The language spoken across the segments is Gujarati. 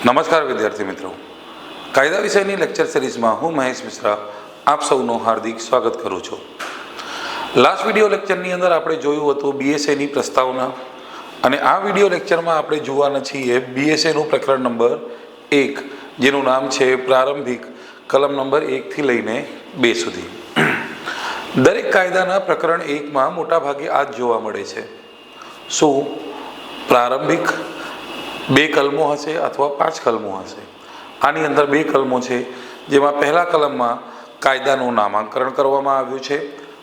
નમસ્કાર વિદ્યાર્થી મિત્રો, કાયદા વિષયની લેક્ચર સિરીઝમાં હું મહેશ મિશ્રા આપ સૌનું હાર્દિક સ્વાગત કરું છું. લાસ્ટ વિડીયો લેક્ચરની અંદર આપણે જોયું હતું બીએસએની પ્રસ્તાવના, અને આ વિડીયો લેક્ચરમાં આપણે જોવાના છીએ બીએસએનું પ્રકરણ નંબર 1, જેનું નામ છે પ્રારંભિક, કલમ નંબર 1 થી લઈને 2 સુધી. દરેક કાયદાના પ્રકરણ 1માં મોટાભાગે આ જ જોવા મળે છે. શું પ્રારંભિક 2 કલમો હશે અથવા 5 કલમો હશે? આની અંદર 2 કલમો છે, જેમાં પહેલા કલમમાં કાયદાનું નામાંકરણ કરવામાં આવ્યું છે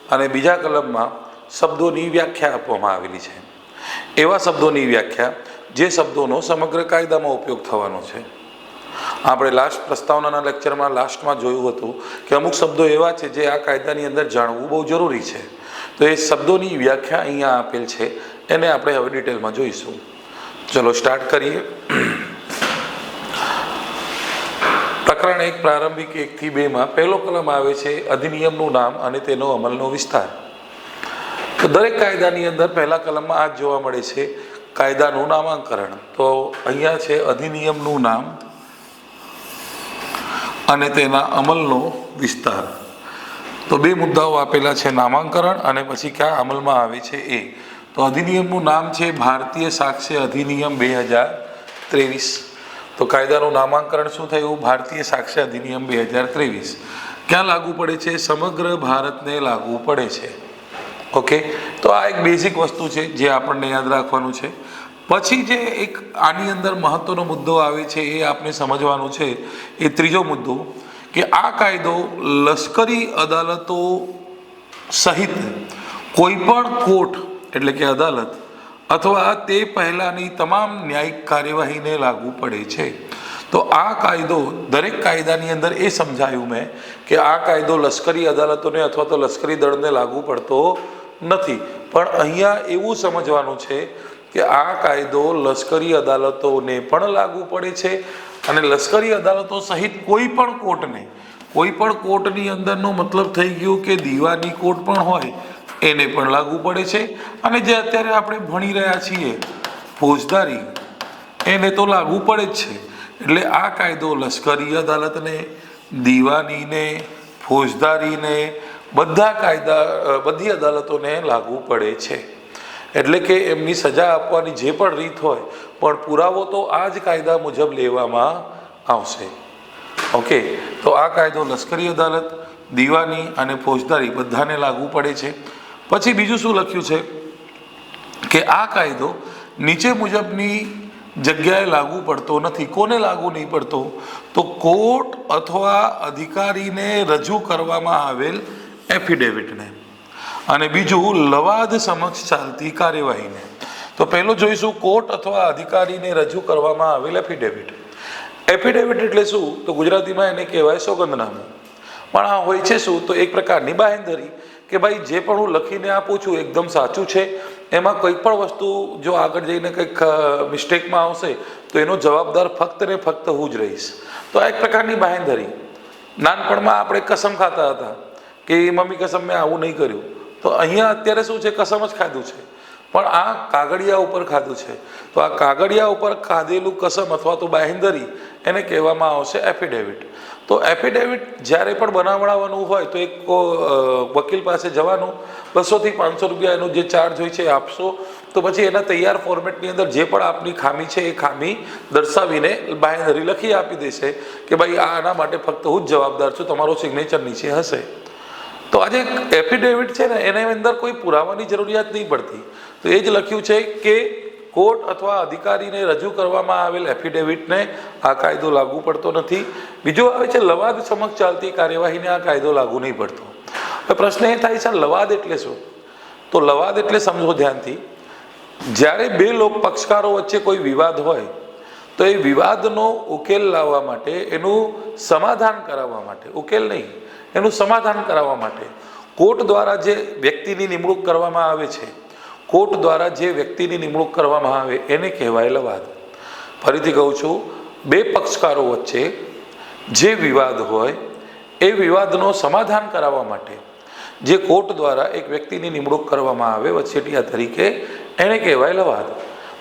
અને બીજા કલમમાં શબ્દોની વ્યાખ્યા આપવામાં આવેલી છે. એવા શબ્દોની વ્યાખ્યા જે શબ્દોનો સમગ્ર કાયદામાં ઉપયોગ થવાનો છે. આપણે લાસ્ટ પ્રસ્તાવનાના લેક્ચરમાં લાસ્ટમાં જોયું હતું કે અમુક શબ્દો એવા છે જે આ કાયદાની અંદર જાણવું બહુ જરૂરી છે. તો એ શબ્દોની વ્યાખ્યા અહીંયા આપેલ છે, એને આપણે હવે ડિટેલમાં જોઈશું. ચલો સ્ટાર્ટ કરીએ. પ્રકરણ 1 પ્રારંભિક 1 થી 2માં પહેલો કલમ આવે છે અધિનિયમનું નામ અને તેનો અમલનો વિસ્તાર. તો દરેક કાયદાની અંદર પહેલા કલમમાં આ જ જોવા મળે છે, કાયદાનું નામાંકરણ. તો અહીંયા છે અધિનિયમનું નામ અને તેના અમલનો વિસ્તાર. તો 2 મુદ્દાઓ આપેલા છે, નામાંકરણ અને પછી ક્યાં અમલમાં આવે છે એ. તો અધિનિયમનું નામ છે ભારતીય સાક્ષ્ય અધિનિયમ 2023. તો કાયદાનું નામાંકરણ શું થયું? ભારતીય સાક્ષ્ય અધિનિયમ 2023. ક્યાં લાગુ પડે છે? સમગ્ર ભારતને લાગુ પડે છે. ઓકે, તો આ એક બેઝિક વસ્તુ છે જે આપણને યાદ રાખવાનું છે. પછી જે એક આની અંદર મહત્વનો મુદ્દો આવે છે એ આપણે સમજવાનું છે, એ ત્રીજો મુદ્દો, કે આ કાયદો લશ્કરી અદાલતો સહિત કોઈ પણ કોર્ટ એટલે કે અદાલત અથવા તે પહેલાંની તમામ ન્યાયિક કાર્યવાહીને લાગુ પડે છે. તો આ કાયદો દરેક કાયદાની અંદર એ સમજાયું મેં કે આ કાયદો લશ્કરી અદાલતોને અથવા તો લશ્કરી દળને લાગુ પડતો નથી, પણ અહીંયા એવું સમજવાનું છે કે આ કાયદો લશ્કરી અદાલતોને પણ લાગુ પડે છે અને લશ્કરી અદાલતો સહિત કોઈ પણ કોર્ટને, કોઈ પણ કોર્ટની અંદરનો મતલબ થઈ ગયું કે દીવાની કોર્ટ પણ હોય એને પણ લાગુ પડે છે. અને જે અત્યારે આપણે ભણી રહ્યા છીએ ફોજદારી, એને તો લાગુ પડે જ છે. એટલે આ કાયદો લશ્કરી અદાલતને, દીવાનીને, ફોજદારીને, બધા કાયદા, બધી અદાલતોને લાગુ પડે છે. એટલે કે એમની સજા આપવાની જે પણ રીત હોય, પણ પુરાવો તો આ જ કાયદા મુજબ લેવામાં આવશે. ઓકે, તો આ કાયદો લશ્કરી અદાલત, દીવાની અને ફોજદારી બધાને લાગુ પડે છે. પછી બીજું શું લખ્યું છે કે આ કાયદો નીચે મુજબની જગ્યાએ લાગુ પડતો નથી. કોને લાગુ નહીં પડતો? તો કોર્ટ અથવા અધિકારીને રજૂ કરવામાં આવેલ એફિડેવિટને, અને બીજું લવાદ સમક્ષ ચાલતી કાર્યવાહીને. તો પહેલું જોઈશું કોર્ટ અથવા અધિકારીને રજૂ કરવામાં આવેલ એફિડેવિટ. એફિડેવિટ એટલે શું? તો ગુજરાતીમાં એને કહેવાય સોગંદનામું. પણ આ હોય છે શું? તો એક પ્રકારની બાહેંધરી કે ભાઈ જે પણ હું લખીને આપું છું એકદમ સાચું છે, એમાં કંઈ પણ વસ્તુ જો આગળ જઈને કંઈક મિસ્ટેકમાં આવશે તો એનો જવાબદાર ફક્ત ને ફક્ત હું જ રહીશ. તો આ એક પ્રકારની બાહેંધરી. નાનપણમાં આપણે કસમ ખાતા હતા કે મમ્મી કસમ મેં આવું નહીં કર્યું. તો અહીંયા અત્યારે શું છે? કસમ જ ખાધું છે, પણ આ કાગળિયા ઉપર ખાધું છે. તો આ કાગળિયા ઉપર ખાધેલું કસમ અથવા તો બાહેંધરી એને કહેવામાં આવશે એફિડેવિટ. તો એફિડેવિટ જ્યારે પણ બનાવડાવવાનું હોય તો એક વકીલ પાસે જવાનું, 200 થી 500 રૂપિયા એનો જે ચાર્જ હોય છે આપશો. તો પછી એના તૈયાર ફોર્મેટની અંદર જે પણ આપની ખામી છે એ ખામી દર્શાવીને બાહેંધરી લખી આપી દેશે કે ભાઈ આના માટે ફક્ત હું જ જવાબદાર છું, તમારો સિગ્નેચર નીચે હશે. તો આજે એફિડેવિટ છે ને, એના અંદર કોઈ પુરાવાની જરૂરિયાત નહીં પડતી. તો એ જ લખ્યું છે કે કોર્ટ અથવા અધિકારીને રજૂ કરવામાં આવેલ એફિડેવિટને આ કાયદો લાગુ પડતો નથી. બીજો આવે છે લવાદ સમક્ષ ચાલતી કાર્યવાહીને આ કાયદો લાગુ નહીં પડતો. હવે પ્રશ્ન એ થાય છે, લવાદ એટલે શું? તો લવાદ એટલે સમજો ધ્યાનથી, જ્યારે 2 લોક પક્ષકારો વચ્ચે કોઈ વિવાદ હોય તો એ વિવાદનો ઉકેલ લાવવા માટે, એનું સમાધાન કરાવવા માટે, ઉકેલ નહીં, એનું સમાધાન કરાવવા માટે કોર્ટ દ્વારા જે વ્યક્તિની નિમણૂક કરવામાં આવે છે, કોર્ટ દ્વારા જે વ્યક્તિની નિમણૂક કરવામાં આવે એને કહેવાય લવાદ. ફરીથી કહું છું, 2 પક્ષકારો વચ્ચે જે વિવાદ હોય એ વિવાદનો સમાધાન કરાવવા માટે જે કોર્ટ દ્વારા એક વ્યક્તિની નિમણૂક કરવામાં આવે વચેટિયા તરીકે, એને કહેવાય લવાદ.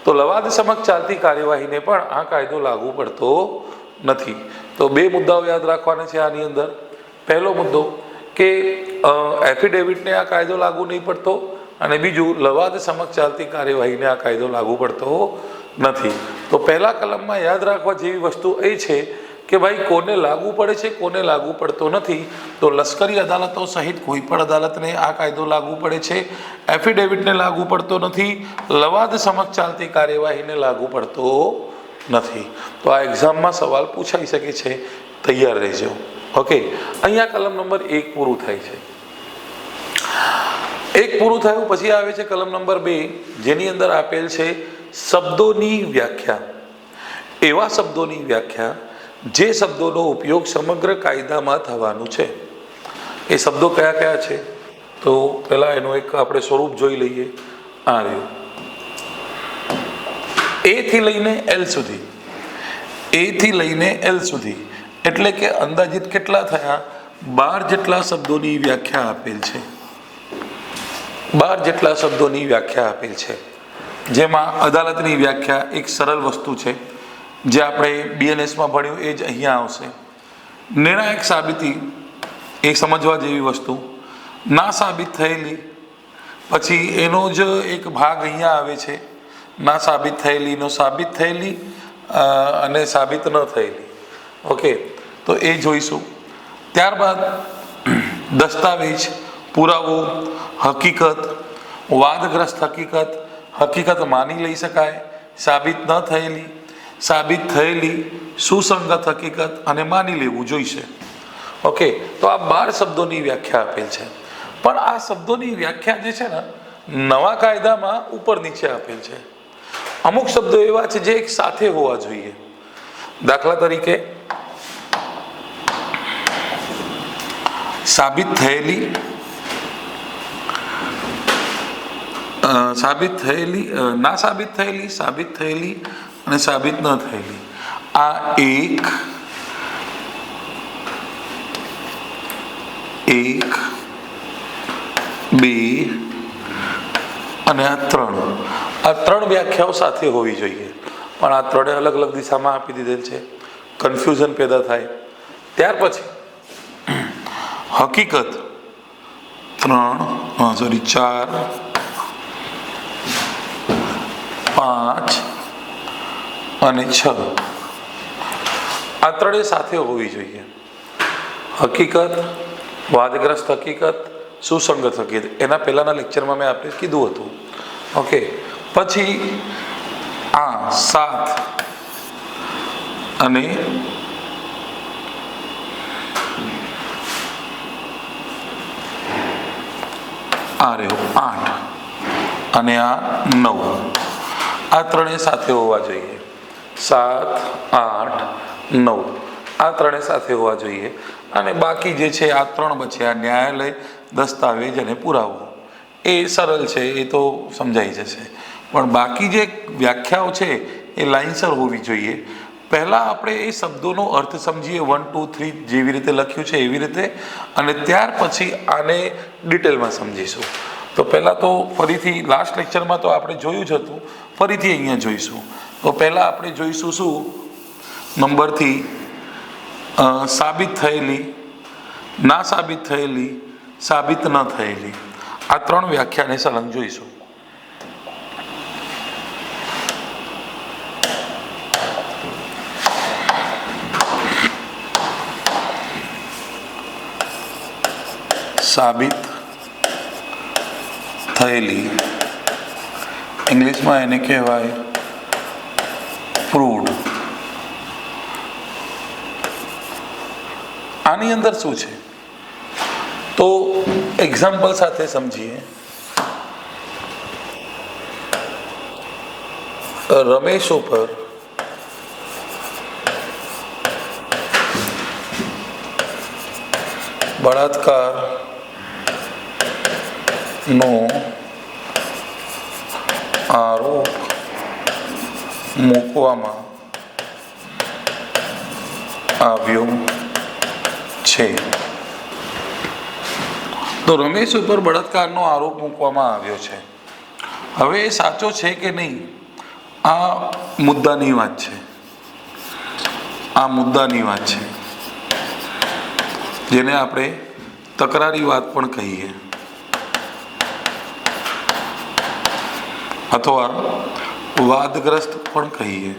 તો લવાદ સમક્ષ ચાલતી કાર્યવાહીને પણ આ કાયદો લાગુ પડતો નથી. તો બે મુદ્દાઓ યાદ રાખવાના છે આની અંદર. પહેલો મુદ્દો કે એફિડેવિટને આ કાયદો લાગુ નહીં પડતો, અને બીજું લવાદ સમક્ષ ચાલતી કાર્યવાહીને આ કાયદો લાગુ પડતો નથી. તો પહેલા કલમમાં યાદ રાખવા જેવી વસ્તુ એ છે કે ભાઈ કોને લાગુ પડે છે, કોને લાગુ પડતો નથી. તો લશ્કરી અદાલતો સહિત કોઈ પણ અદાલતને આ કાયદો લાગુ પડે છે. એફિડેવિટને લાગુ પડતો નથી, લવાદ સમક્ષ ચાલતી કાર્યવાહીને લાગુ પડતો નથી. તો આ એક્ઝામમાં સવાલ પૂછાઈ શકે છે, તૈયાર રહેજો. ઓકે, અહીંયા કલમ નંબર 1 પૂરું થાય છે. 1 પૂરું થયું પછી આવે છે કલમ નંબર 2, જેની અંદર આપેલ છે શબ્દોની વ્યાખ્યા. એવા શબ્દોની વ્યાખ્યા જે શબ્દોનો ઉપયોગ સમગ્ર કાયદામાં થવાનું છે. એ શબ્દો કયા કયા છે? તો પહેલાં એનું એક આપણે સ્વરૂપ જોઈ લઈએ. આ રહ્યું, એ થી લઈને એલ સુધી. એ થી લઈને એલ સુધી એટલે કે અંદાજિત કેટલા થયા? 12 જેટલા શબ્દોની વ્યાખ્યા આપેલ છે. 12 જેટલા શબ્દોની વ્યાખ્યા આપેલ છે, જેમાં અદાલતની વ્યાખ્યા એક સરળ વસ્તુ છે, જે આપણે BNSમાં ભણ્યું એ જ અહીંયા આવશે. નિર્ણાયક સાબિતી એ સમજવા જેવી વસ્તુ. ના સાબિત થયેલી, પછી એનો જ એક ભાગ અહીંયા આવે છે, ના સાબિત થયેલીનો સાબિત થયેલી અને સાબિત ન થયેલી. ઓકે, તો એ જોઈશું. ત્યારબાદ દસ્તાવેજ, પુરાવો, હકીકત, વાદગ્રસ્ત હકીકત, હકીકત માની લઈ શકાય, સાબિત ન થયેલી, સાબિત થયેલી, સુસંગત હકીકત અને માની લેવું જોઈશે. ઓકે, તો આ 12 શબ્દોની વ્યાખ્યા આપેલ છે. પણ આ શબ્દોની વ્યાખ્યા જે છે ને, નવા કાયદામાં ઉપર નીચે આપેલ છે. અમુક શબ્દો એવા છે જે એક સાથે હોવા જોઈએ. દાખલા તરીકે સાબિત થયેલી, સાબિત થયેલી, ના સાબિત થયેલી, સાબિત થયેલી અને સાબિત ન થયેલી. આ 1, 2 અને આ 3. આ 3 વ્યાખ્યાઓ સાથે હોવી જોઈએ, પણ આ 3 અલગ અલગ દિશામાં આપી દીધેલ છે, કન્ફ્યુઝન પેદા થાય. ત્યાર પછી હકીકત 4, 5 અને 6. આ 3 સાથે હોવી જોઈએ. હકીકત, વાદગ્રસ્ત હકીકત, સુસંગત હકીકત. એના પહેલાના લેક્ચરમાં મેં આપણે કીધું હતું. ઓકે, પછી આ 7 અને આ રહ્યો 8 અને આ 9. આ 3 સાથે હોવા જોઈએ. 7, 8, 9 આ 3 સાથે હોવા જોઈએ. અને બાકી જે છે આ 3 બચ્યા, ન્યાયાલય, દસ્તાવેજ અને પુરાવો. એ સરળ છે, એ તો સમજાઈ જશે. પણ બાકી જે વ્યાખ્યાઓ છે એ લાઇનસર હોવી જોઈએ. પહેલાં આપણે એ શબ્દોનો અર્થ સમજીએ, 1, 2, 3 જેવી રીતે લખ્યું છે એવી રીતે, અને ત્યાર પછી આને ડિટેલમાં સમજીશું. તો પહેલાં તો ફરીથી લાસ્ટ લેક્ચરમાં તો આપણે જોયું જ હતું, ફરીથી અહીંયા જોઈશું. તો પહેલાં આપણે જોઈશું શું? નંબરથી સાબિત થયેલી, ના સાબિત થયેલી, સાબિત ન થયેલી. આ 3 વ્યાખ્યાને સળંગ જોઈશું. સાબિત થયેલી, ઇંગ્લિશમાં એને કહેવાય પ્રૂવડ. આની અંદર શું છે તો એક્ઝામ્પલ સાથે સમજીએ. રમેશ ઉપર બળાત્કારનો આરોપ મૂકવામાં આવ્યો છે. તો રમેશ ઉપર બળાત્કારનો આરોપ મૂકવામાં આવ્યો છે. હવે એ સાચો છે કે નહીં, આ મુદ્દાની વાત છે, આ મુદ્દાની વાત છે, જેને આપણે તકરારી વાત પણ કહીએ અથવા વાદગ્રસ્ત પણ કહીએ.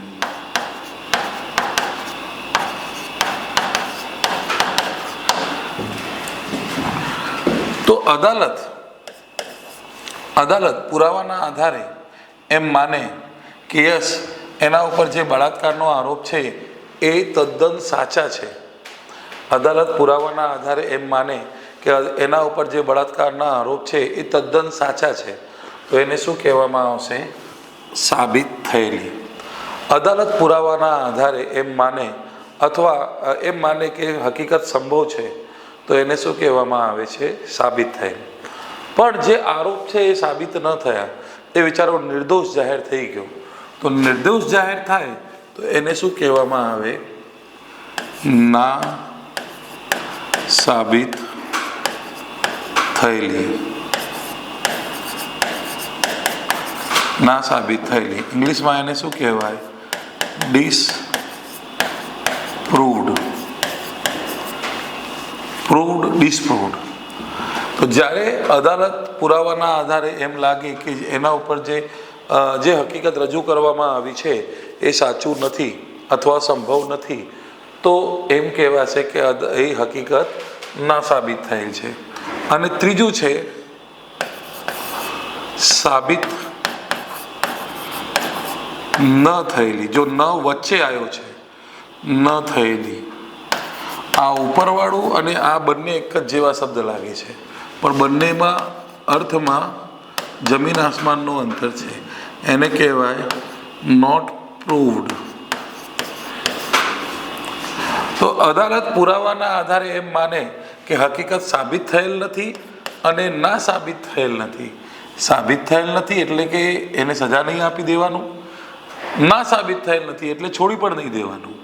તો અદાલત પુરાવાના આધારે એમ માને કે યસ, એના ઉપર જે બળાત્કારનો આરોપ છે એ તદ્દન સાચા છે. અદાલત પુરાવાના આધારે એમ માને કે એના ઉપર જે બળાત્કારના આરોપ છે એ તદ્દન સાચા છે, તો એને શું કહેવામાં આવશે? સાબિત થયેલી. અદાલત પુરાવાના આધારે એમ માને અથવા એમ માને કે હકીકત સંભવ છે, તો એને શું કહેવામાં આવે છે? સાબિત થયેલી. પણ જે આરોપ છે એ સાબિત ન થયા, એ વિચારો નિર્દોષ જાહેર થઈ ગયો, તો નિર્દોષ જાહેર થાય તો એને શું કહેવામાં આવે? ના સાબિત થયેલી. ના સાબિત થયેલી ઇંગ્લિશમાં એને શું કહેવાય? ડિસપ્રૂવડ. પ્રૂવડ, ડિસપ્રૂવડ. તો જ્યારે અદાલત પુરાવાના આધારે એમ લાગે કે એના ઉપર જે હકીકત રજૂ કરવામાં આવી છે એ સાચું નથી અથવા સંભવ નથી, તો એમ કહેવાશે કે એ હકીકત ના સાબિત થયેલ છે. અને ત્રીજું છે સાબિત ન થયેલી. જો ન વચ્ચે આવ્યો છે, ન થયેલી. આ ઉપરવાળું અને આ બંને એક જ જેવા શબ્દ લાગે છે, પણ બંનેમાં અર્થમાં જમીન આસમાનનું અંતર છે. એને કહેવાય નોટ પ્રૂવડ. તો અદાલત પુરાવાના આધારે એમ માને કે હકીકત સાબિત થયેલ નથી અને ના સાબિત થયેલ નથી. સાબિત થયેલ નથી એટલે કે એને સજા નહીં આપી દેવાનું, ના સાબિત થયેલ નથી એટલે છોડી પણ નહીં દેવાનું.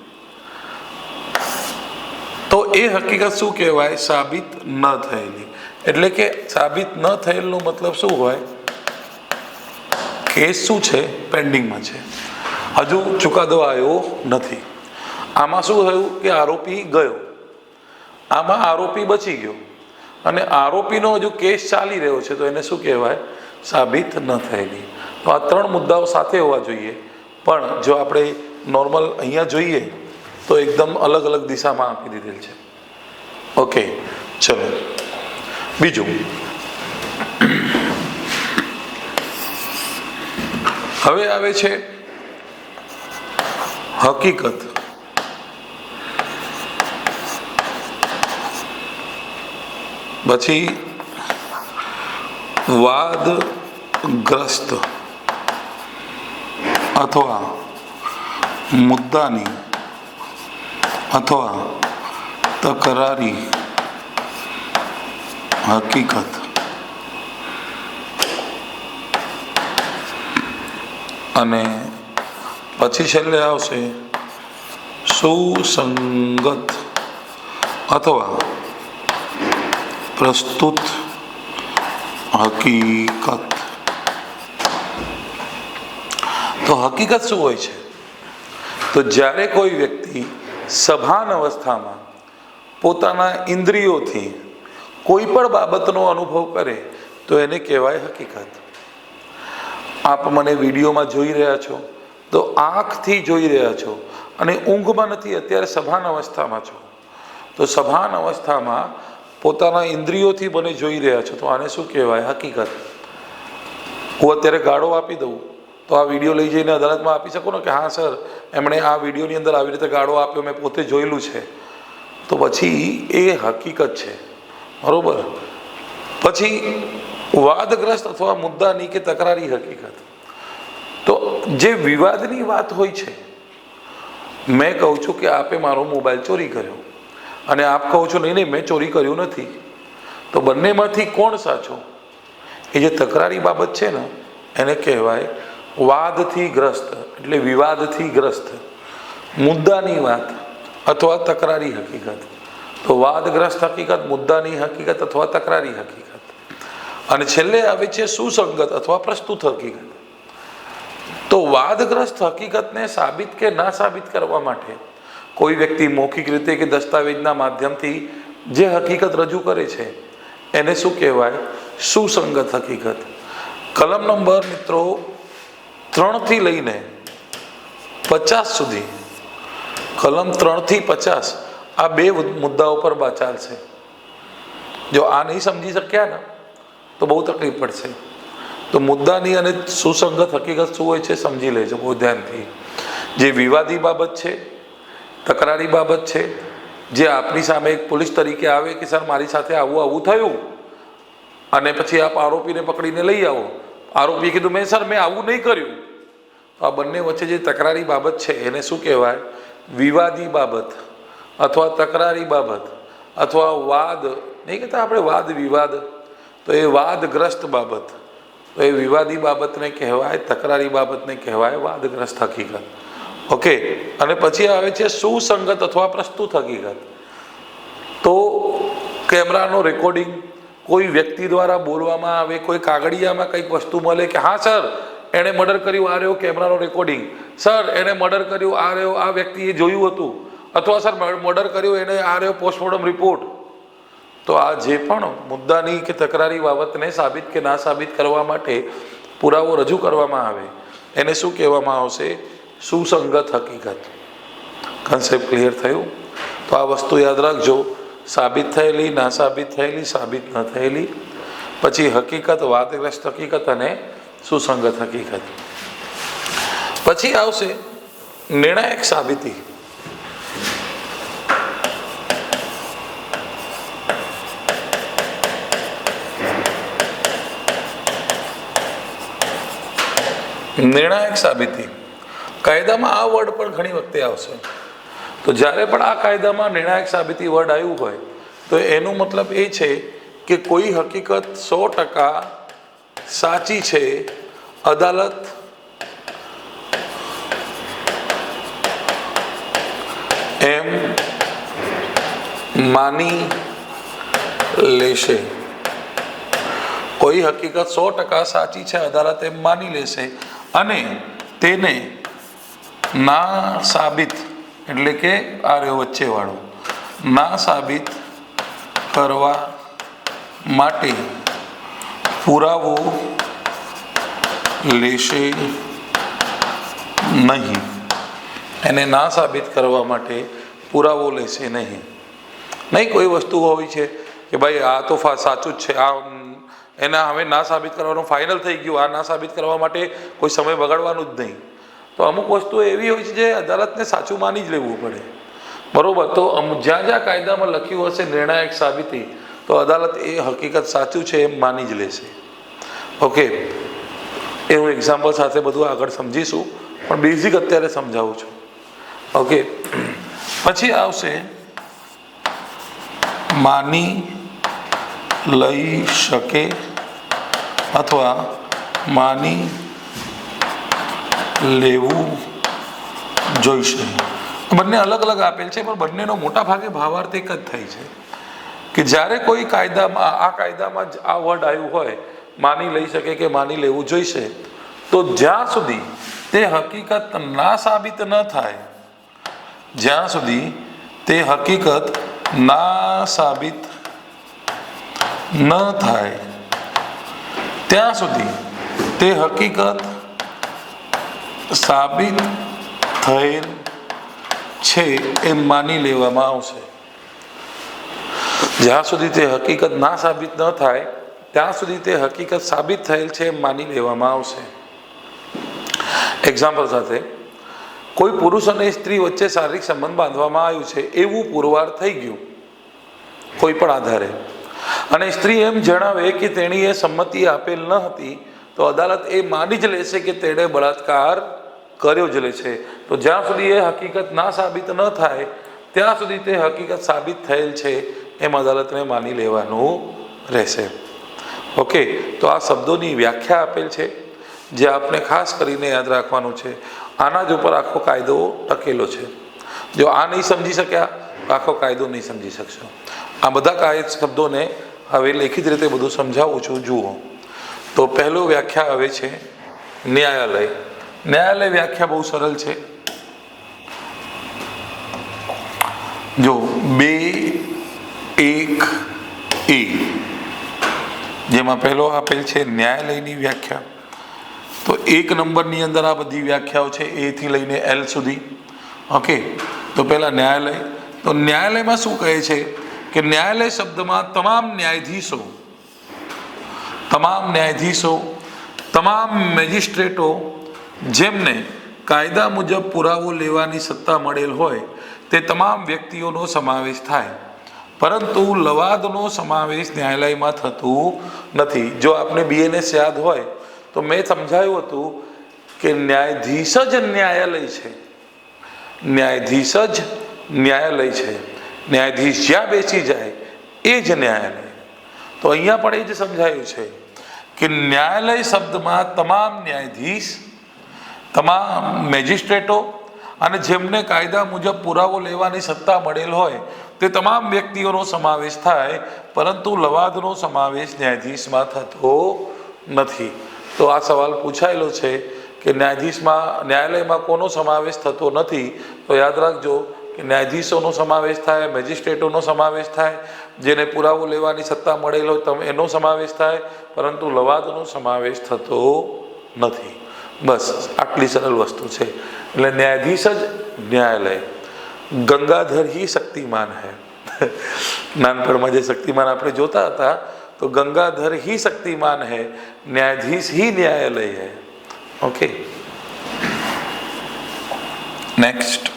તો એ હકીકત શું કહેવાય? સાબિત ન થયેલી. એટલે કે સાબિત ન થયેલનો મતલબ શું હોય? કેસ શું છે? પેન્ડિંગમાં છે, હજુ ચુકાદો આવ્યો નથી. આમાં શું થયું કે આરોપી ગયો, આમાં આરોપી બચી ગયો અને આરોપીનો હજુ કેસ ચાલી રહ્યો છે, તો એને શું કહેવાય? સાબિત ન થયેલી. તો આ ત્રણ મુદ્દાઓ સાથે હોવા જોઈએ, પણ જો આપણે નોર્મલ અહીંયા જોઈએ તો એકદમ અલગ અલગ દિશામાં આપી દીધેલ છે. ઓકે, ચલો બીજું. હવે આવે છે હકીકત. પછી વાદગ્રસ્ત અથવા મુદ્દાની અથવા તકરારી હકીકત. અને પછી છેલ્લે આવશે સુસંગત અથવા પ્રસ્તુત હકીકત. તો હકીકત શું હોય છે? તો જ્યારે કોઈ વ્યક્તિ સભાન અવસ્થામાં પોતાના ઇન્દ્રિયોથી કોઈ પણ બાબતનો અનુભવ કરે તો એને કહેવાય હકીકત. આપ મને વિડીયોમાં જોઈ રહ્યા છો તો આંખથી જોઈ રહ્યા છો અને ઊંઘમાં નથી, અત્યારે સભાન અવસ્થામાં છો. તો સભાન અવસ્થામાં પોતાના ઇન્દ્રિયોથી મને જોઈ રહ્યા છો, તો આને શું કહેવાય? હકીકત. હું અત્યારે ગાળો આપી દઉં તો આ વિડીયો લઈ જઈને અદાલતમાં આપી શકો ને કે હા સર, એમણે આ વિડીયોની અંદર આવી રીતે ગાળો આપ્યો, મેં પોતે જોયેલું છે. તો પછી એ હકીકત છે, બરોબર. પછી વાદગ્રસ્ત અથવા મુદ્દાની કે તકરારી હકીકત. તો જે વિવાદની વાત હોય છે, મેં કહું છું કે આપે મારો મોબાઈલ ચોરી કર્યો અને આપ કહો છો નહીં નહીં મેં ચોરી કર્યું નથી, તો બંનેમાંથી કોણ સાચો? એ જે તકરારી બાબત છે ને એને કહેવાય વાદથી ગ્રસ્ત, એટલે વિવાદથી ગ્રસ્ત મુદ્દાની વાત અથવા તકરારી હકીકત. તો વાદગ્રસ્ત હકીકત, મુદ્દાની હકીકત અથવા તકરારી હકીકત. અને છેલ્લે આવે છે સુસંગત અથવા પ્રસ્તુત હકીકત. તો વાદગ્રસ્ત હકીકતને સાબિત કે ના સાબિત કરવા માટે કોઈ વ્યક્તિ મૌખિક રીતે કે દસ્તાવેજના માધ્યમથી જે હકીકત રજૂ કરે છે એને શું કહેવાય? સુસંગત હકીકત. કલમ નંબર મિત્રો 3 થી લઈને 50 સુધી, કલમ 3 થી 50 આ બે મુદ્દાઓ પર ચાલશે. જો આ નહીં સમજી શક્યા ને તો બહુ તકલીફ પડશે. તો મુદ્દાની અને સુસંગત હકીકત શું હોય છે સમજી લેજો બહુ ધ્યાનથી. જે વિવાદી બાબત છે, તકરારી બાબત છે, જે આપની સામે એક પોલીસ તરીકે આવે કે સર મારી સાથે આવું થયું, અને પછી આપ આરોપીને પકડીને લઈ આવો, આરોપીએ કીધું મેં સર મેં આવું નહીં કર્યું, તો આ બંને વચ્ચે જે તકરારી બાબત છે એને શું કહેવાય? વિવાદી બાબત અથવા તકરારી બાબત અથવા વાદ નહીં કહેતા આપણે, વાદ વિવાદ, તો એ વાદગ્રસ્ત બાબત, તો એ વિવાદી બાબતને કહેવાય, તકરારી બાબતને કહેવાય વાદગ્રસ્ત હકીકત. ઓકે. અને પછી આવે છે સુસંગત અથવા પ્રસ્તુત હકીકત. તો કેમેરાનો રેકોર્ડિંગ, કોઈ વ્યક્તિ દ્વારા બોલવામાં આવે, કોઈ કાગળિયામાં કંઈક વસ્તુ મળે કે હા સર એણે મર્ડર કર્યું, આ રહ્યો કેમેરાનો રેકોર્ડિંગ, સર એણે મર્ડર કર્યું, આ રહ્યો આ વ્યક્તિએ જોયું હતું, અથવા સર મર્ડર કર્યું એને આ રહ્યો પોસ્ટમોર્ટમ રિપોર્ટ. તો આ જે પણ મુદ્દાની કે તકરારી બાબતને સાબિત કે ના સાબિત કરવા માટે પુરાવો રજૂ કરવામાં આવે એને શું કહેવામાં આવશે? સુસંગત હકીકત. કન્સેપ્ટ ક્લિયર થયું? તો આ વસ્તુ યાદ રાખજો. સાબિત થયેલી, ના સાબિત થયેલી, સાબિત ન થયેલી, પછી હકીકત, વાદગ્રસ્ત હકીકત અને સુસંગત હકીકત. પછી આવશે નિર્ણાયક સાબિતી. નિર્ણાયક સાબિતી કાયદામાં આ વર્ડ પણ ઘણી વખતે આવશે. તો જ્યારે પણ આ કાયદામાં નિર્ણાયક સાબિતી વર્ડ આવ્યું હોય તો એનો મતલબ એ છે કે કોઈ હકીકત 100% સાચી છે, અદાલત એમ માની લેશે. કોઈ હકીકત 100% સાચી છે, અદાલત એમ માની લેશે અને તેને ના સાબિત એટલે કે આ રહ્યો વચ્ચેવાળો, ના સાબિત કરવા માટે પુરાવો લેશે નહીં. એને ના સાબિત કરવા માટે પુરાવો લેશે નહીં. નહીં કોઈ વસ્તુ હોવી છે કે ભાઈ આ તો સાચું જ છે, આ એના હવે ના સાબિત કરવાનું ફાઇનલ થઈ ગયું, આ ના સાબિત કરવા માટે કોઈ સમય બગાડવાનું જ નહીં. તો અમુક વસ્તુ એવી હોય છે જે અદાલતને સાચું માની જ લેવું પડે, બરાબર. તો જ્યાં જ્યાં કાયદામાં લખ્યું હશે નિર્ણાયક સાબિતી, તો અદાલત એ હકીકત સાચું છે એમ માની જ લેશે. ઓકે. એ હું એક્ઝામ્પલ સાથે બધું આગળ સમજીશું, પણ બેઝિક અત્યારે સમજાવું છું. ઓકે. પછી આવશે માની લઈ શકે અથવા માની લેવું જોઈશે. બંને અલગ અલગ આપેલ છે પણ બંનેનો મોટા ભાગે ભાવાર્થ એક જ થાય છે કે જ્યારે કોઈ કાયદામાં, આ કાયદામાં જ આ વર્ડ આવ્યું હોય માની લઈ શકે કે માની લેવું જોઈશે, તો જ્યાં સુધી તે હકીકત ના સાબિત ન થાય, જ્યાં સુધી તે હકીકત ના સાબિત ન થાય ત્યાં સુધી તે હકીકત સાબિત થયેલ છે એમ માની લેવામાં આવશે. જ્યાં સુધી તે હકીકત ના સાબિત ન થાય ત્યાં સુધી તે હકીકત સાબિત થયેલ છે એમ માની લેવામાં આવશે. એક્ઝામ્પલ સાથે, કોઈ પુરુષ અને સ્ત્રી વચ્ચે શારીરિક સંબંધ બાંધવામાં આવ્યું છે એવું પુરવાર થઈ ગયું કોઈ પણ આધારે, અને સ્ત્રી એમ જણાવે કે તેણીએ સંમતિ આપેલ ન હતી, તો અદાલત એ માની જ લેશે કે તેણે બળાત્કાર કર્યો જ છે. તો જ્યાં સુધી એ હકીકત ના સાબિત ન થાય ત્યાં સુધી તે હકીકત સાબિત થયેલ છે એમ અદાલતને માની લેવાનું રહેશે. ઓકે. તો આ શબ્દોની વ્યાખ્યા આપેલ છે જે આપણે ખાસ કરીને યાદ રાખવાનું છે. આના જ ઉપર આખો કાયદો ટકેલો છે. જો આ નહીં સમજી શક્યા તો આખો કાયદો નહીં સમજી શકશો. આ બધા શબ્દોને હવે લેખિત રીતે બધું સમજાવું છું. જુઓ, તો પહેલો વ્યાખ્યા આવે છે ન્યાયાલય. ન્યાયાલય વ્યાખ્યા બહુ સરળ છે. જો 2(1)(a) જેમાં પહેલો આપેલ છે ન્યાયાલયની વ્યાખ્યા, તો 1 નંબરની અંદર આ બધી વ્યાખ્યાઓ છે A થી લઈને L સુધી. ઓકે, તો પહેલા ન્યાયાલય. તો ન્યાયાલયમાં શું કહે છે કે ન્યાયાલય શબ્દમાં તમામ ન્યાયાધીશો, તમામ મેજિસ્ટ્રેટો જેમને કાયદા મુજબ પુરાવો લેવાની સત્તા મળેલ હોય તે તમામ વ્યક્તિઓનો સમાવેશ થાય, પરંતુ લવાદનો સમાવેશ ન્યાયાલયમાં થતું નથી. જો આપણે BNS યાદ હોય તો મેં સમજાવ્યું હતું કે ન્યાયાધીશ જ ન્યાયાલય છે. ન્યાયાધીશ જ ન્યાયાલય છે. ન્યાયાધીશ જ્યાં બેસી જાય એ જ ન્યાયાલય. તો અહીંયા પણ એ જ સમજાયું છે કે ન્યાયાલય શબ્દમાં તમામ ન્યાયાધીશ, તમામ મેજિસ્ટ્રેટો અને જેમને કાયદા મુજબ પુરાવો લેવાની સત્તા મળેલ હોય તે તમામ વ્યક્તિઓનો સમાવેશ થાય, પરંતુ લવાદનો સમાવેશ ન્યાયાધીશમાં થતો નથી. તો આ સવાલ પૂછાયેલો છે કે ન્યાયાલયમાં કોનો સમાવેશ થતો નથી? તો યાદ રાખજો કે ન્યાયાધીશોનો સમાવેશ થાય, મેજિસ્ટ્રેટોનો સમાવેશ થાય, જેને પુરાવો લેવાની સત્તા મળેલ હોય એનો સમાવેશ થાય, પરંતુ લવાદનો સમાવેશ થતો નથી. બસ આટલી સરળ વસ્તુ છે. એટલે ન્યાયાધીશ જ ન્યાયાલય. ગંગાધર ही शक्तिमान है. નાનપણમાં જે શક્તિમાન આપણે જોતા હતા, તો ગંગાધર ही शक्तिमान है, न्यायाधीश ही न्यायालय है. ओके, નેક્સ્ટ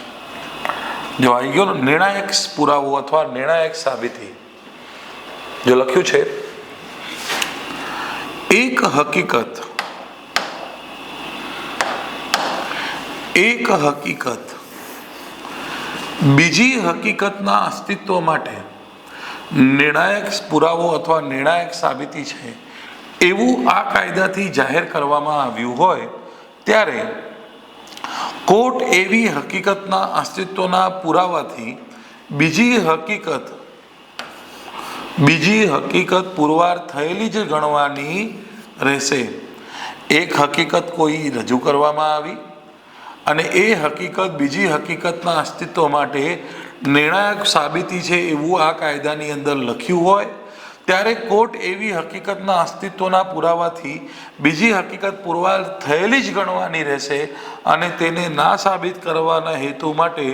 જો આવી ગયો નિર્ણાયક પુરાવો અથવા નિર્ણાયક સાબિતી. જો લખ્યું છે એક હકીકત બીજી હકીકતના અસ્તિત્વ માટે નિર્ણાયક પુરાવો અથવા નિર્ણાયક સાબિતી છે એવું આ કાયદાથી જાહેર કરવામાં આવ્યું હોય ત્યારે કોર્ટ એવી હકીકતના અસ્તિત્વના પુરાવાથી બીજી હકીકત પુરવાર થયેલી જ ગણવાની રહેશે. એક હકીકત કોઈ રજૂ કરવામાં આવી અને એ હકીકત બીજી હકીકતના અસ્તિત્વ માટે નિર્ણાયક સાબિતી છે એવું આ કાયદાની અંદર લખ્યું હોય ત્યારે કોર્ટ એવી હકીકતના અસ્તિત્વના પુરાવાથી બીજી હકીકત પુરવાર થયેલી જ ગણવાની રહેશે અને તેને ના સાબિત કરવાના હેતુ માટે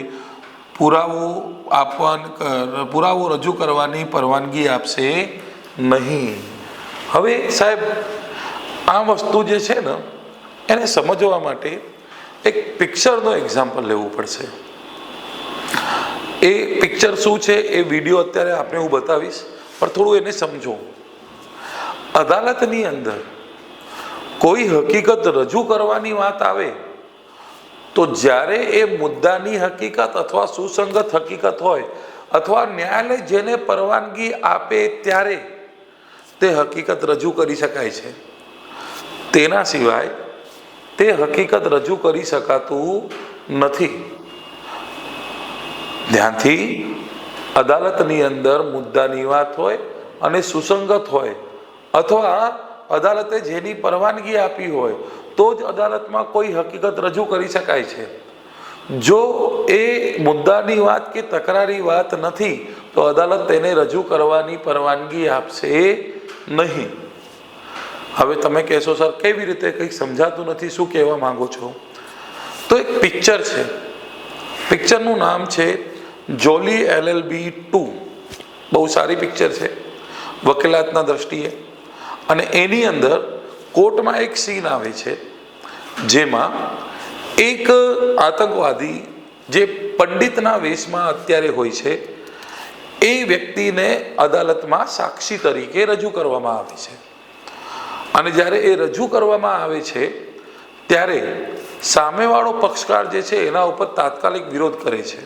પુરાવો રજૂ કરવાની પરવાનગી આપશે નહીં. હવે સાહેબ આ વસ્તુ જે છે ને એને સમજવા માટે એક પિક્ચરનો એક્ઝામ્પલ લેવું પડશે. એ પિક્ચર શું છે એ વિડીયો અત્યારે આપણે હું બતાવીશ, પણ થોડું એને સમજો. અદાલતની અંદર કોઈ હકીકત રજૂ કરવાની વાત આવે તો જ્યારે એ મુદ્દાની હકીકત અથવા સુસંગત હકીકત હોય અથવા ન્યાયાલય જેને પરવાનગી આપે ત્યારે તે હકીકત રજૂ કરી શકાય છે. તેના સિવાય તે હકીકત રજૂ કરી શકાતું નથી. ધ્યાનથી, અદાલતની અંદર મુદ્દાની વાત હોય અને સુસંગત હોય અથવા અદાલતે જેની પરવાનગી આપી હોય તો જ અદાલતમાં કોઈ હકીકત રજૂ કરી શકાય છે. જો એ મુદ્દાની વાત કે તકરારી વાત નથી તો અદાલત તેને રજૂ કરવાની પરવાનગી આપશે નહીં. હવે તમે કહેશો સર કેવી રીતે, કંઈક સમજાતું નથી, શું કહેવા માંગો છો? તો એક પિક્ચર છે, પિક્ચરનું નામ છે જોલી LLB 2. બહુ સારી પિક્ચર છે વકીલાતના દ્રષ્ટિએ. અને એની અંદર કોર્ટમાં એક સીન આવે છે જેમાં એક આતંકવાદી જે પંડિતના વેશમાં અત્યારે હોય છે એ વ્યક્તિને અદાલતમાં સાક્ષી તરીકે રજૂ કરવામાં આવે છે. અને જ્યારે એ રજૂ કરવામાં આવે છે ત્યારે સામેવાળો પક્ષકાર જે છે એના ઉપર તાત્કાલિક વિરોધ કરે છે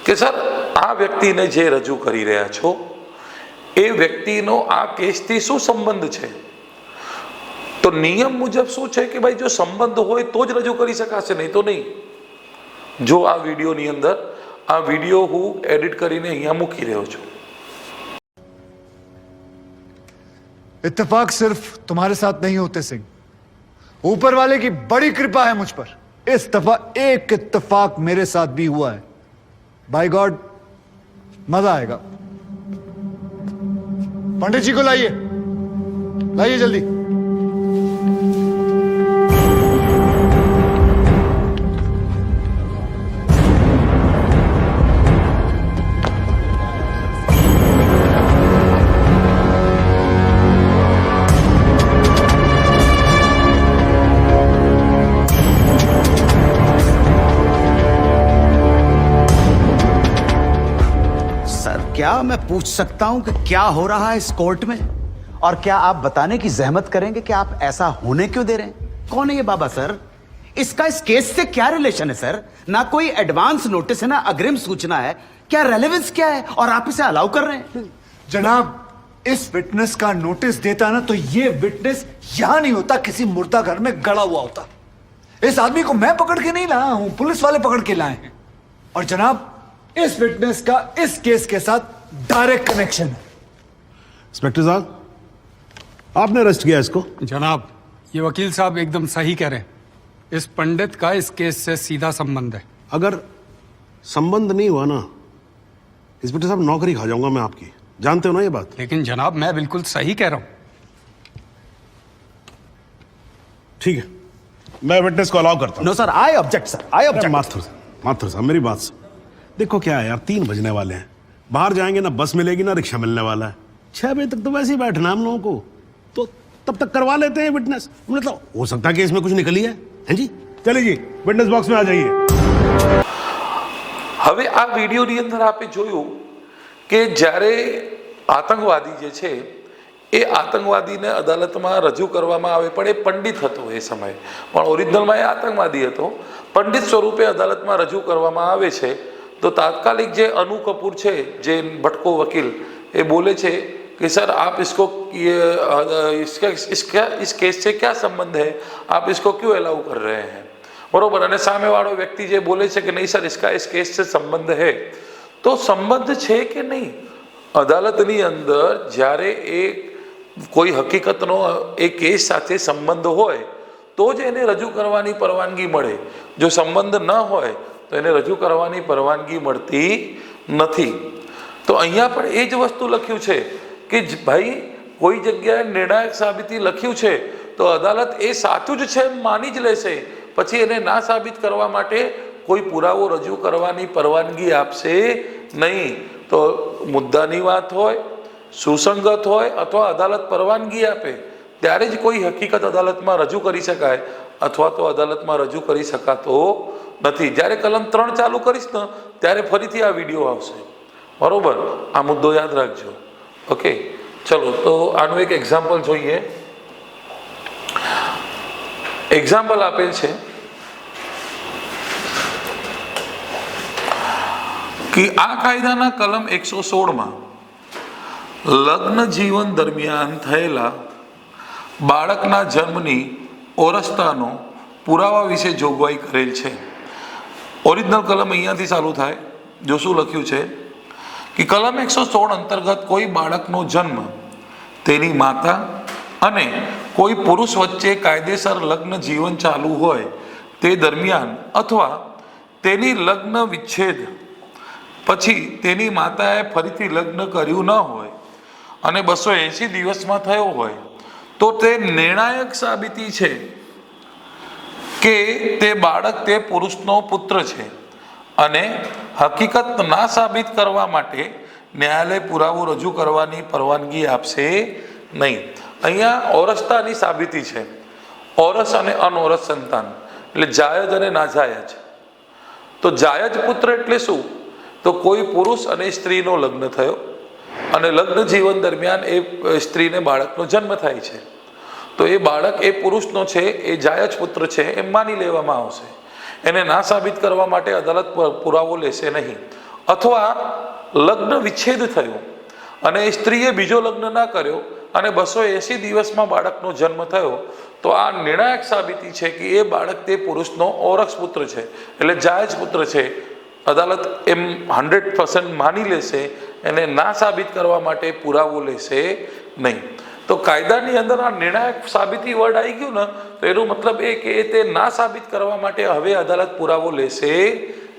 કે સર આ વ્યક્તિને જે રજૂ કરી રહ્યા છો એ વ્યક્તિનો આ કેસથી શું સંબંધ છે? તો નિયમ મુજબ શું છે કે ભાઈ જો સંબંધ હોય તો જ રજૂ કરી શકાશે, નહીં તો નહીં. જો આ વિડીયોની અંદર આ વિડીયો હું એડિટ કરીને અહીંયા મૂકી રહ્યો છું. इत्तेफाक सिर्फ तुम्हारे साथ नहीं होते सिंह, ऊपर वाले की बड़ी कृपा है मुझ पर। इस दफा एक इत्तेफाक मेरे साथ भी हुआ है। बाय गॉड मजा आएगा। पंडित जी को लाइए, लाइए जल्दी। क्या मैं पूछ सकता हूं कि क्या हो रहा है इस कोर्ट में? और क्या आप बताने की जहमत करेंगे कि आप ऐसा होने क्यों दे रहे हैं? कौन है ये बाबा सर? इसका इस केस से क्या रिलेशन है सर? ना कोई एडवांस नोटिस है, ना अग्रिम सूचना है। क्या रेलेवेंस क्या है और आप इसे अलाउ कर रहे हैं? जनाब, इस विटनेस का नोटिस देता ना तो ये विटनेस यहां नहीं होता, किसी मुर्दा घर में गड़ा हुआ होता। इस आदमी को मैं पकड़ के नहीं लाया हूं, पुलिस वाले पकड़ के लाए हैं। और जनाब, इस विटनेस का इस केस के साथ डायरेक्ट कनेक्शन है। इंस्पेक्टर साहब, आपने अरेस्ट किया इसको? जनाब, ये वकील साहब एकदम सही कह रहे हैं। इस पंडित का इस केस से सीधा संबंध है। अगर संबंध नहीं हुआ ना, इंस्पेक्टर साहब, नौकरी खा जाऊंगा मैं आपकी। जानते हो ना ये बात? लेकिन जनाब, मैं बिल्कुल सही कह रहा हूं। ठीक है, मैं विटनेस को अलाउ करता हूं। No sir, I object sir, I object. Mathur साहब, मेरी बात सुन। देखो क्या है यार, 3 बजने वाले हैं, बाहर जाएंगे ना बस मिलेगी ना रिक्शा मिलने वाला है। 6 बजे तक तो वैसे ही बैठना हम लोगों को, तो तब तक करवा लेते हैं विटनेस। मतलब हो सकता है कि इसमें कुछ निकली है जी? चलिए जी, विटनेस बॉक्स में आ जाइए। હવે આ વિડીયોની અંદર આપણે જોયું કે જ્યારે આતંકવાદી જે છે એ આતંકવાદીને અદાલતમાં રજૂ કરવામાં આવે, પણ એ પંડિત હતો એ સમયે, પણ ઓરિજિનલમાં એ આતંકવાદી હતો। પંડિત સ્વરૂપે અદાલતમાં રજૂ કરવામાં આવે છે તો તાત્કાલિક જે અનુ કપૂર છે, જે ભટકો વકીલ, એ બોલે છે कि सर आप इसको इस केस से क्या संबंध है, आप इसको क्यों अलाउ कर रहे हैं? बरोबर। અને સામેવાળો વ્યક્તિ જે બોલે છે કે નહીં સર इसका इस केस से संबंध है, तो संबंध છે કે નહીં? અદાલતની અંદર જ્યારે કોઈ હકીકતનો એ કેસ સાથે સંબંધ હોય તો જ એને રજૂ કરવાની પરવાનગી મળે। જો સંબંધ ન હોય તો એને રજૂ કરવાની પરવાનગી મળતી નથી। તો અહીંયા પણ એ જ વસ્તુ લખ્યું છે કે ભાઈ કોઈ જગ્યાએ નિર્ણાયક સાબિતી લખ્યું છે તો અદાલત એ સાચું જ છે માની જ લેશે, પછી એને ના સાબિત કરવા માટે કોઈ પુરાવો રજૂ કરવાની પરવાનગી આપશે નહીં। તો મુદ્દાની વાત હોય, સુસંગત હોય અથવા અદાલત પરવાનગી આપે ત્યારે જ કોઈ હકીકત અદાલતમાં રજૂ કરી શકાય, અથવા તો અદાલતમાં રજૂ કરી શકાતો નથી। જ્યારે કલમ 3 ચાલુ કરીશ ને ત્યારે ફરીથી આ વિડીયો આવશે, બરોબર? આ મુદ્દો યાદ રાખજો। ઓકે, ચલો તો આનું એક એક્ઝામ્પલ જોઈએ। એક્ઝામ્પલ આપેલ છે કે આ કાયદાના કલમ 116 માં લગ્ન જીવન દરમિયાન થયેલા બાળકના જન્મની ઓરસતાનો પુરાવા વિશે જોગવાઈ કરેલ છે। ઓરિજિનલ કલમ અહીંયાથી ચાલુ થાય। જો શું લખ્યું છે कि कलम 116 अंतर्गत कोई बाळकनो जन्म तेनी माता अने कोई पुरुष वच्चे कायदेसर लग्न जीवन चालू होय ते दरमियान अथवा तेनी लग्न विच्छेद पछी तेनी माताए फरीथी लग्न कर्युं न होय अने 280 दिवसमां थयो होय तो ते निर्णायक साबिती छे के ते बाळक ते पुरुषनो पुत्र छे અને હકીકત ના સાબિત કરવા માટે ન્યાયાલય પુરાવો રજૂ કરવાની પરવાનગી આપશે નહીં। અહીંયા ઓરસતાની સાબિતી છે, ઓરસ અને અનઓરસ સંતાન એટલે જાયજ અને નાજાયજ। તો જાયજ પુત્ર એટલે શું? તો કોઈ પુરુષ અને સ્ત્રીનો લગ્ન થયો અને લગ્ન જીવન દરમિયાન એ સ્ત્રીને બાળકનો જન્મ થાય છે, તો એ બાળક એ પુરુષનો છે, એ જાયજ પુત્ર છે એમ માની લેવામાં આવશે। એને ના સાબિત કરવા માટે અદાલત પુરાવો લેશે નહીં। અથવા લગ્ન વિચ્છેદ થયો અને સ્ત્રીએ બીજો લગ્ન ના કર્યો અને 280 દિવસમાં બાળકનો જન્મ થયો તો આ નિર્ણાયક સાબિતી છે કે એ બાળક તે પુરુષનો ઓરસ પુત્ર છે એટલે જાયજ પુત્ર છે। અદાલત એમ 100% માની લેશે, એને ના સાબિત કરવા માટે પુરાવો લેશે નહીં। તો કાયદાની અંદર આ નિર્ણાયક સાબિતી વર્ડ આવી ગયું ને, તો એનો મતલબ એ કે તે ના સાબિત કરવા માટે હવે અદાલત પુરાવો લેશે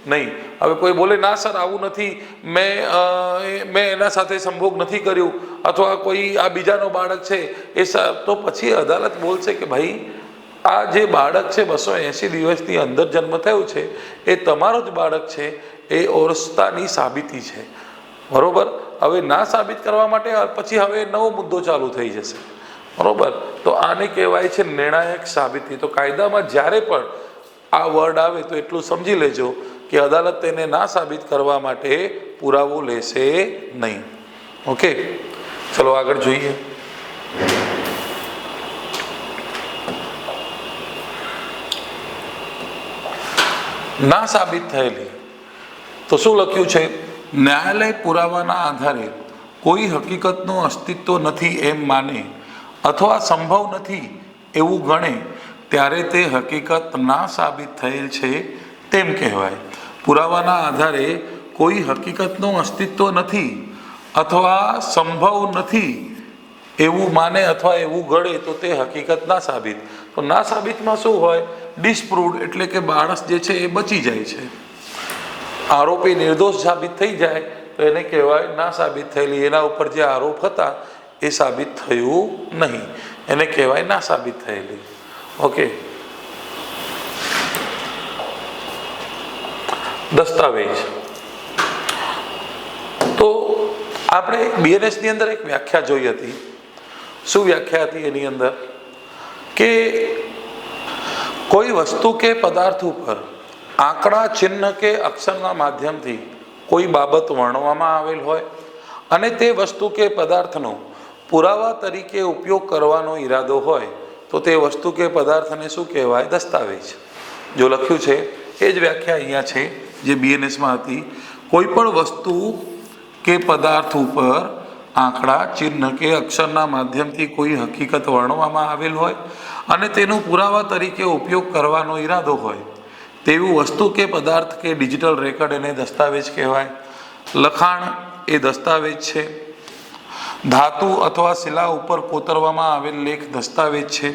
નહીં. હવે કોઈ બોલે ના સર આવું નથી, મેં એના સાથે સંભોગ નથી કર્યું, અથવા કોઈ આ બીજાનો બાળક છે તો પછી અદાલત બોલશે કે ભાઈ આ જે બાળક છે 280 દિવસની અંદર જન્મ થયો છે એ તમારો જ બાળક છે, એ ઓરસતાની સાબિતી છે, બરોબર. હવે ના સાબિત કરવા માટે પછી હવે નવો મુદ્દો ચાલુ થઈ જશે, બરોબર. તો આને કહેવાય છે નિર્ણાયક સાબિતી. તો કાયદામાં જ્યારે પણ આ વર્ડ આવે તો એટલું સમજી લેજો કે અદાલત તેને ના સાબિત કરવા માટે પુરાવો લેશે નહીં. ઓકે, ચલો આગળ જોઈએ. ના સાબિત થયેલી, તો શું લખ્યું છે? ન્યાયાલય પુરાવાના આધારે કોઈ હકીકતનું અસ્તિત્વ નથી એમ માને અથવા સંભવ નથી એવું ગણે ત્યારે તે હકીકત ના સાબિત થયેલ છે તેમ કહેવાય. પુરાવાના આધારે કોઈ હકીકતનું અસ્તિત્વ નથી અથવા સંભવ નથી એવું માને અથવા એવું ગણે તો તે હકીકત ના સાબિત. તો ના સાબિતમાં શું હોય? ડિસ્પ્રૂવડ, એટલે કે માણસ જે છે એ બચી જાય છે, આરોપી નિર્દોષ સાબિત થઈ જાય તો એને કહેવાય ના સાબિત થયેલી. એના ઉપર જે આરોપ હતા એ સાબિત થયું નહીં, એને કહેવાય ના સાબિત થયેલી. ઓકે, દસ્તાવેજ. તો આપણે BNS ની અંદર એક વ્યાખ્યા જોઈ હતી. શું વ્યાખ્યા હતી એની અંદર? કે કોઈ વસ્તુ કે પદાર્થ ઉપર આંકડા, ચિહ્ન કે અક્ષરના માધ્યમથી કોઈ બાબત વર્ણવવામાં આવેલ હોય અને તે વસ્તુ કે પદાર્થનો પુરાવા તરીકે ઉપયોગ કરવાનો ઈરાદો હોય તો તે વસ્તુ કે પદાર્થને શું કહેવાય? દસ્તાવેજ. જો લખ્યું છે એ જ વ્યાખ્યા અહીંયા છે જે BNSમાં હતી. કોઈ પણ વસ્તુ કે પદાર્થ ઉપર આંકડા, ચિહ્ન કે અક્ષરના માધ્યમથી કોઈ હકીકત વર્ણવવામાં આવેલ હોય અને તેનો પુરાવા તરીકે ઉપયોગ કરવાનો ઈરાદો હોય તેવું વસ્તુ કે પદાર્થ કે ડિજિટલ રેકર્ડ એને દસ્તાવેજ કહેવાય. લખાણ એ દસ્તાવેજ છે. ધાતુ અથવા શિલા ઉપર કોતરવામાં આવેલ લેખ દસ્તાવેજ છે.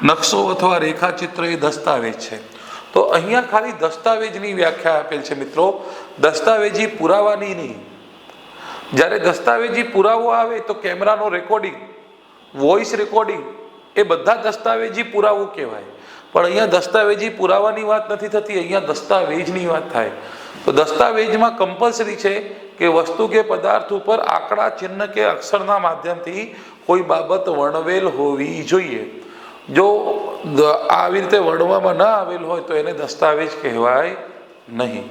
નકશો અથવા રેખાચિત્ર એ દસ્તાવેજ છે. તો અહીંયા ખાલી દસ્તાવેજની વ્યાખ્યા આપેલ છે મિત્રો, દસ્તાવેજી પુરાવાની નહીં. જ્યારે દસ્તાવેજી પુરાવો આવે તો કેમેરાનો રેકોર્ડિંગ, વોઇસ રેકોર્ડિંગ એ બધા દસ્તાવેજી પુરાવો કહેવાય. પણ અહીંયા દસ્તાવેજી પુરાવાની વાત નથી થતી, અહીંયા દસ્તાવેજની વાત થાય. તો દસ્તાવેજમાં કમ્પલસરી છે કે વસ્તુ કે પદાર્થ ઉપર આંકડા, ચિહ્ન કે અક્ષરના માધ્યમથી કોઈ બાબત વર્ણવેલ હોવી જોઈએ. જો આવી રીતે વર્ણવવામાં ન આવેલ હોય તો એને દસ્તાવેજ કહેવાય નહીં.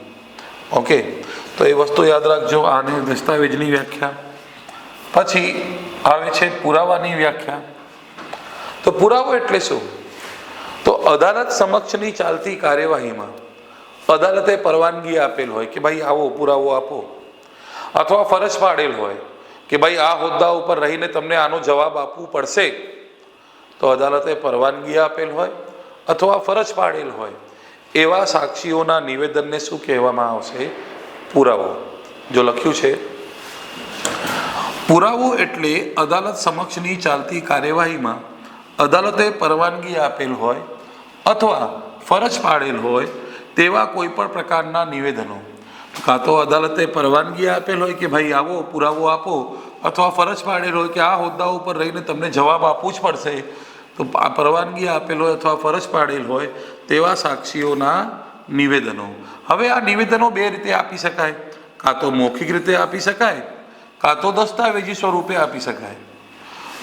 ઓકે, તો એ વસ્તુ યાદ રાખજો. આને દસ્તાવેજની વ્યાખ્યા. પછી આવે છે પુરાવાની વ્યાખ્યા. તો પુરાવો એટલે શું? તો અદાલત સમક્ષની ચાલતી કાર્યવાહીમાં અદાલતે પરવાનગી આપેલ હોય કે ભાઈ આવો પુરાવો આપો, અથવા ફરજ પાડેલ હોય કે ભાઈ આ હોદ્દા ઉપર રહીને તમને આનો જવાબ આપવું પડશે, તો અદાલતે પરવાનગી આપેલ હોય અથવા ફરજ પાડેલ હોય એવા સાક્ષીઓના નિવેદનને શું કહેવામાં આવશે? પુરાવો. જો લખ્યું છે પુરાવો એટલે અદાલત સમક્ષની ચાલતી કાર્યવાહીમાં અદાલતે પરવાનગી આપેલ હોય અથવા ફરજ પાડેલ હોય તેવા કોઈ પણ પ્રકારના નિવેદનો. કાં તો અદાલતે પરવાનગી આપેલ હોય કે ભાઈ આવો પુરાવો આપો, અથવા ફરજ પાડેલ હોય કે આ હોદ્દા ઉપર રહીને તમને જવાબ આપવું જ પડશે, તો પરવાનગી આપેલ હોય અથવા ફરજ પાડેલ હોય તેવા સાક્ષીઓના નિવેદનો. હવે આ નિવેદનો બે રીતે આપી શકાય, કાં તો મૌખિક રીતે આપી શકાય, કાં તો દસ્તાવેજી સ્વરૂપે આપી શકાય.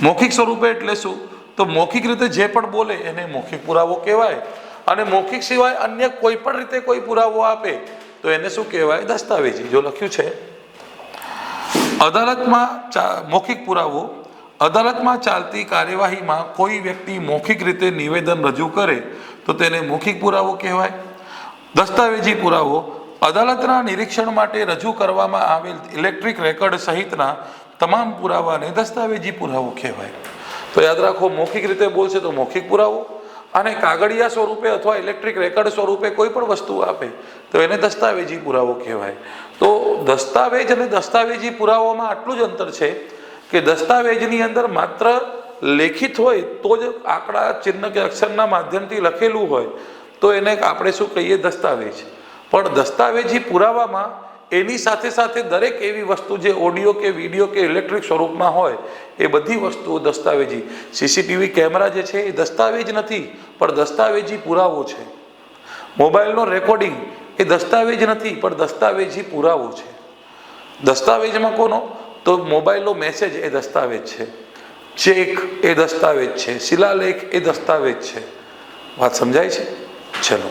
મૌખિક સ્વરૂપે એટલે શું? તો મૌખિક રીતે જે પણ બોલે એને મૌખિક પુરાવો કહેવાય, અને મૌખિક સિવાય અન્ય કોઈ પણ રીતે કોઈ પુરાવો આપે તો એને શું કહેવાય? દસ્તાવેજી. જો લખ્યું છે અદાલતમાં મૌખિક પુરાવો, અદાલતમાં ચાલતી કાર્યવાહીમાં કોઈ વ્યક્તિ મૌખિક રીતે નિવેદન રજૂ કરે તો તેને મૌખિક પુરાવો કહેવાય. દસ્તાવેજી પુરાવો અદાલતના નિરીક્ષણ માટે રજૂ કરવામાં આવેલ ઇલેક્ટ્રિક રેકર્ડ સહિતના તમામ પુરાવાને દસ્તાવેજી પુરાવો કહેવાય. તો યાદ રાખો, મૌખિક રીતે બોલશે તો મૌખિક પુરાવો, અને કાગળિયા સ્વરૂપે અથવા ઇલેક્ટ્રિક રેકર્ડ સ્વરૂપે કોઈ પણ વસ્તુ આપે તો એને દસ્તાવેજી પુરાવો કહેવાય. તો દસ્તાવેજ અને દસ્તાવેજી પુરાવામાં આટલું જ અંતર છે કે દસ્તાવેજની અંદર માત્ર લેખિત હોય તો જ આંકડા ચિહ્ન કે અક્ષરના માધ્યમથી લખેલું હોય તો એને આપણે શું કહીએ, દસ્તાવેજ. પણ દસ્તાવેજી પુરાવામાં એની સાથે સાથે દરેક એવી વસ્તુ જે ઓડિયો કે વિડીયો કે ઇલેક્ટ્રિક સ્વરૂપમાં હોય એ બધી વસ્તુઓ દસ્તાવેજી. સીસીટીવી કેમેરા જે છે એ દસ્તાવેજ નથી પણ દસ્તાવેજી પુરાવો છે. મોબાઈલનો રેકોર્ડિંગ એ દસ્તાવેજ નથી પણ દસ્તાવેજી પુરાવો છે. દસ્તાવેજમાં કોનો? તો મોબાઈલનો મેસેજ એ દસ્તાવેજ છે, ચેક એ દસ્તાવેજ છે, શિલાલેખ એ દસ્તાવેજ છે. વાત સમજાય છે? ચલો,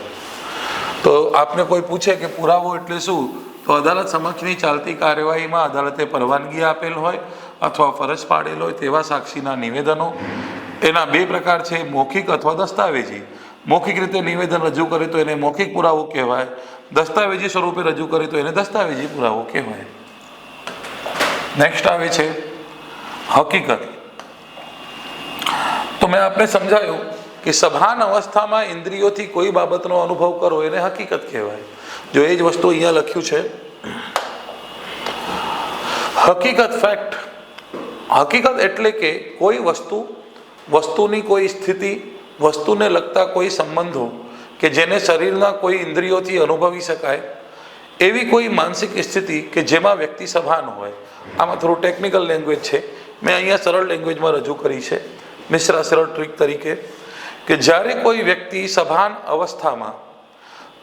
તો આપને કોઈ પૂછે કે પુરાવો એટલે શું, તો અદાલત સમક્ષની ચાલતી કાર્યવાહીમાં અદાલતે પરવાનગી આપેલ હોય અથવા ફરજ પાડેલ હોય તેવા સાક્ષીના નિવેદનો. એના બે પ્રકાર છે, મૌખિક અથવા દસ્તાવેજી. મૌખિક રીતે નિવેદન રજૂ કરે તો એને મૌખિક પુરાવો કહેવાય, દસ્તાવેજી સ્વરૂપે રજૂ કરે તો એને દસ્તાવેજી પુરાવો કહેવાય. નેક્સ્ટ આવે છે હકીકત. તો મેં આપને સમજાયું કે સભાન અવસ્થામાં ઇન્દ્રિયોથી કોઈ બાબતનો અનુભવ કરો એને હકીકત કહેવાય. જો એ જ વસ્તુ અહીંયા લખ્યું છે, હકીકત, ફેક્ટ. હકીકત એટલે કે કોઈ વસ્તુની કોઈ સ્થિતિ, વસ્તુને લગતા કોઈ સંબંધો કે જેને શરીરના કોઈ ઇન્દ્રિયોથી અનુભવી શકાય એવી કોઈ માનસિક સ્થિતિ કે જેમાં વ્યક્તિ સભાન હોય. આમાં થોડું ટેકનિકલ લેંગ્વેજ છે, મેં અહીંયા સરળ લેંગ્વેજમાં રજૂ કરી છે મિશ્રા સરળ ટ્રીક તરીકે, કે જ્યારે કોઈ વ્યક્તિ સભાન અવસ્થામાં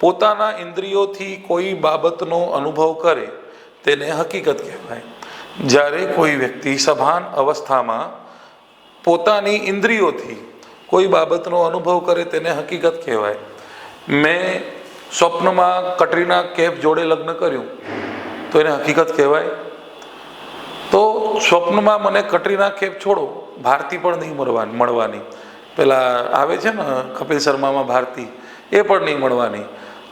પોતાના ઇન્દ્રિયોથી કોઈ બાબતનો અનુભવ કરે તેને હકીકત કહેવાય. જ્યારે કોઈ વ્યક્તિ સભાન અવસ્થામાં પોતાની ઇન્દ્રિયોથી કોઈ બાબતનો અનુભવ કરે તેને હકીકત કહેવાય. મેં સ્વપ્નમાં કટરીના કૈફ જોડે લગ્ન કર્યું તો એને હકીકત કહેવાય. તો સ્વપ્નમાં મને કટરીના કૈફ છોડો, ભારતી પણ નહીં મળવાની. પેલા આવે છે ને કપિલ શર્મામાં ભારતી, એ પણ નહીં મળવાની.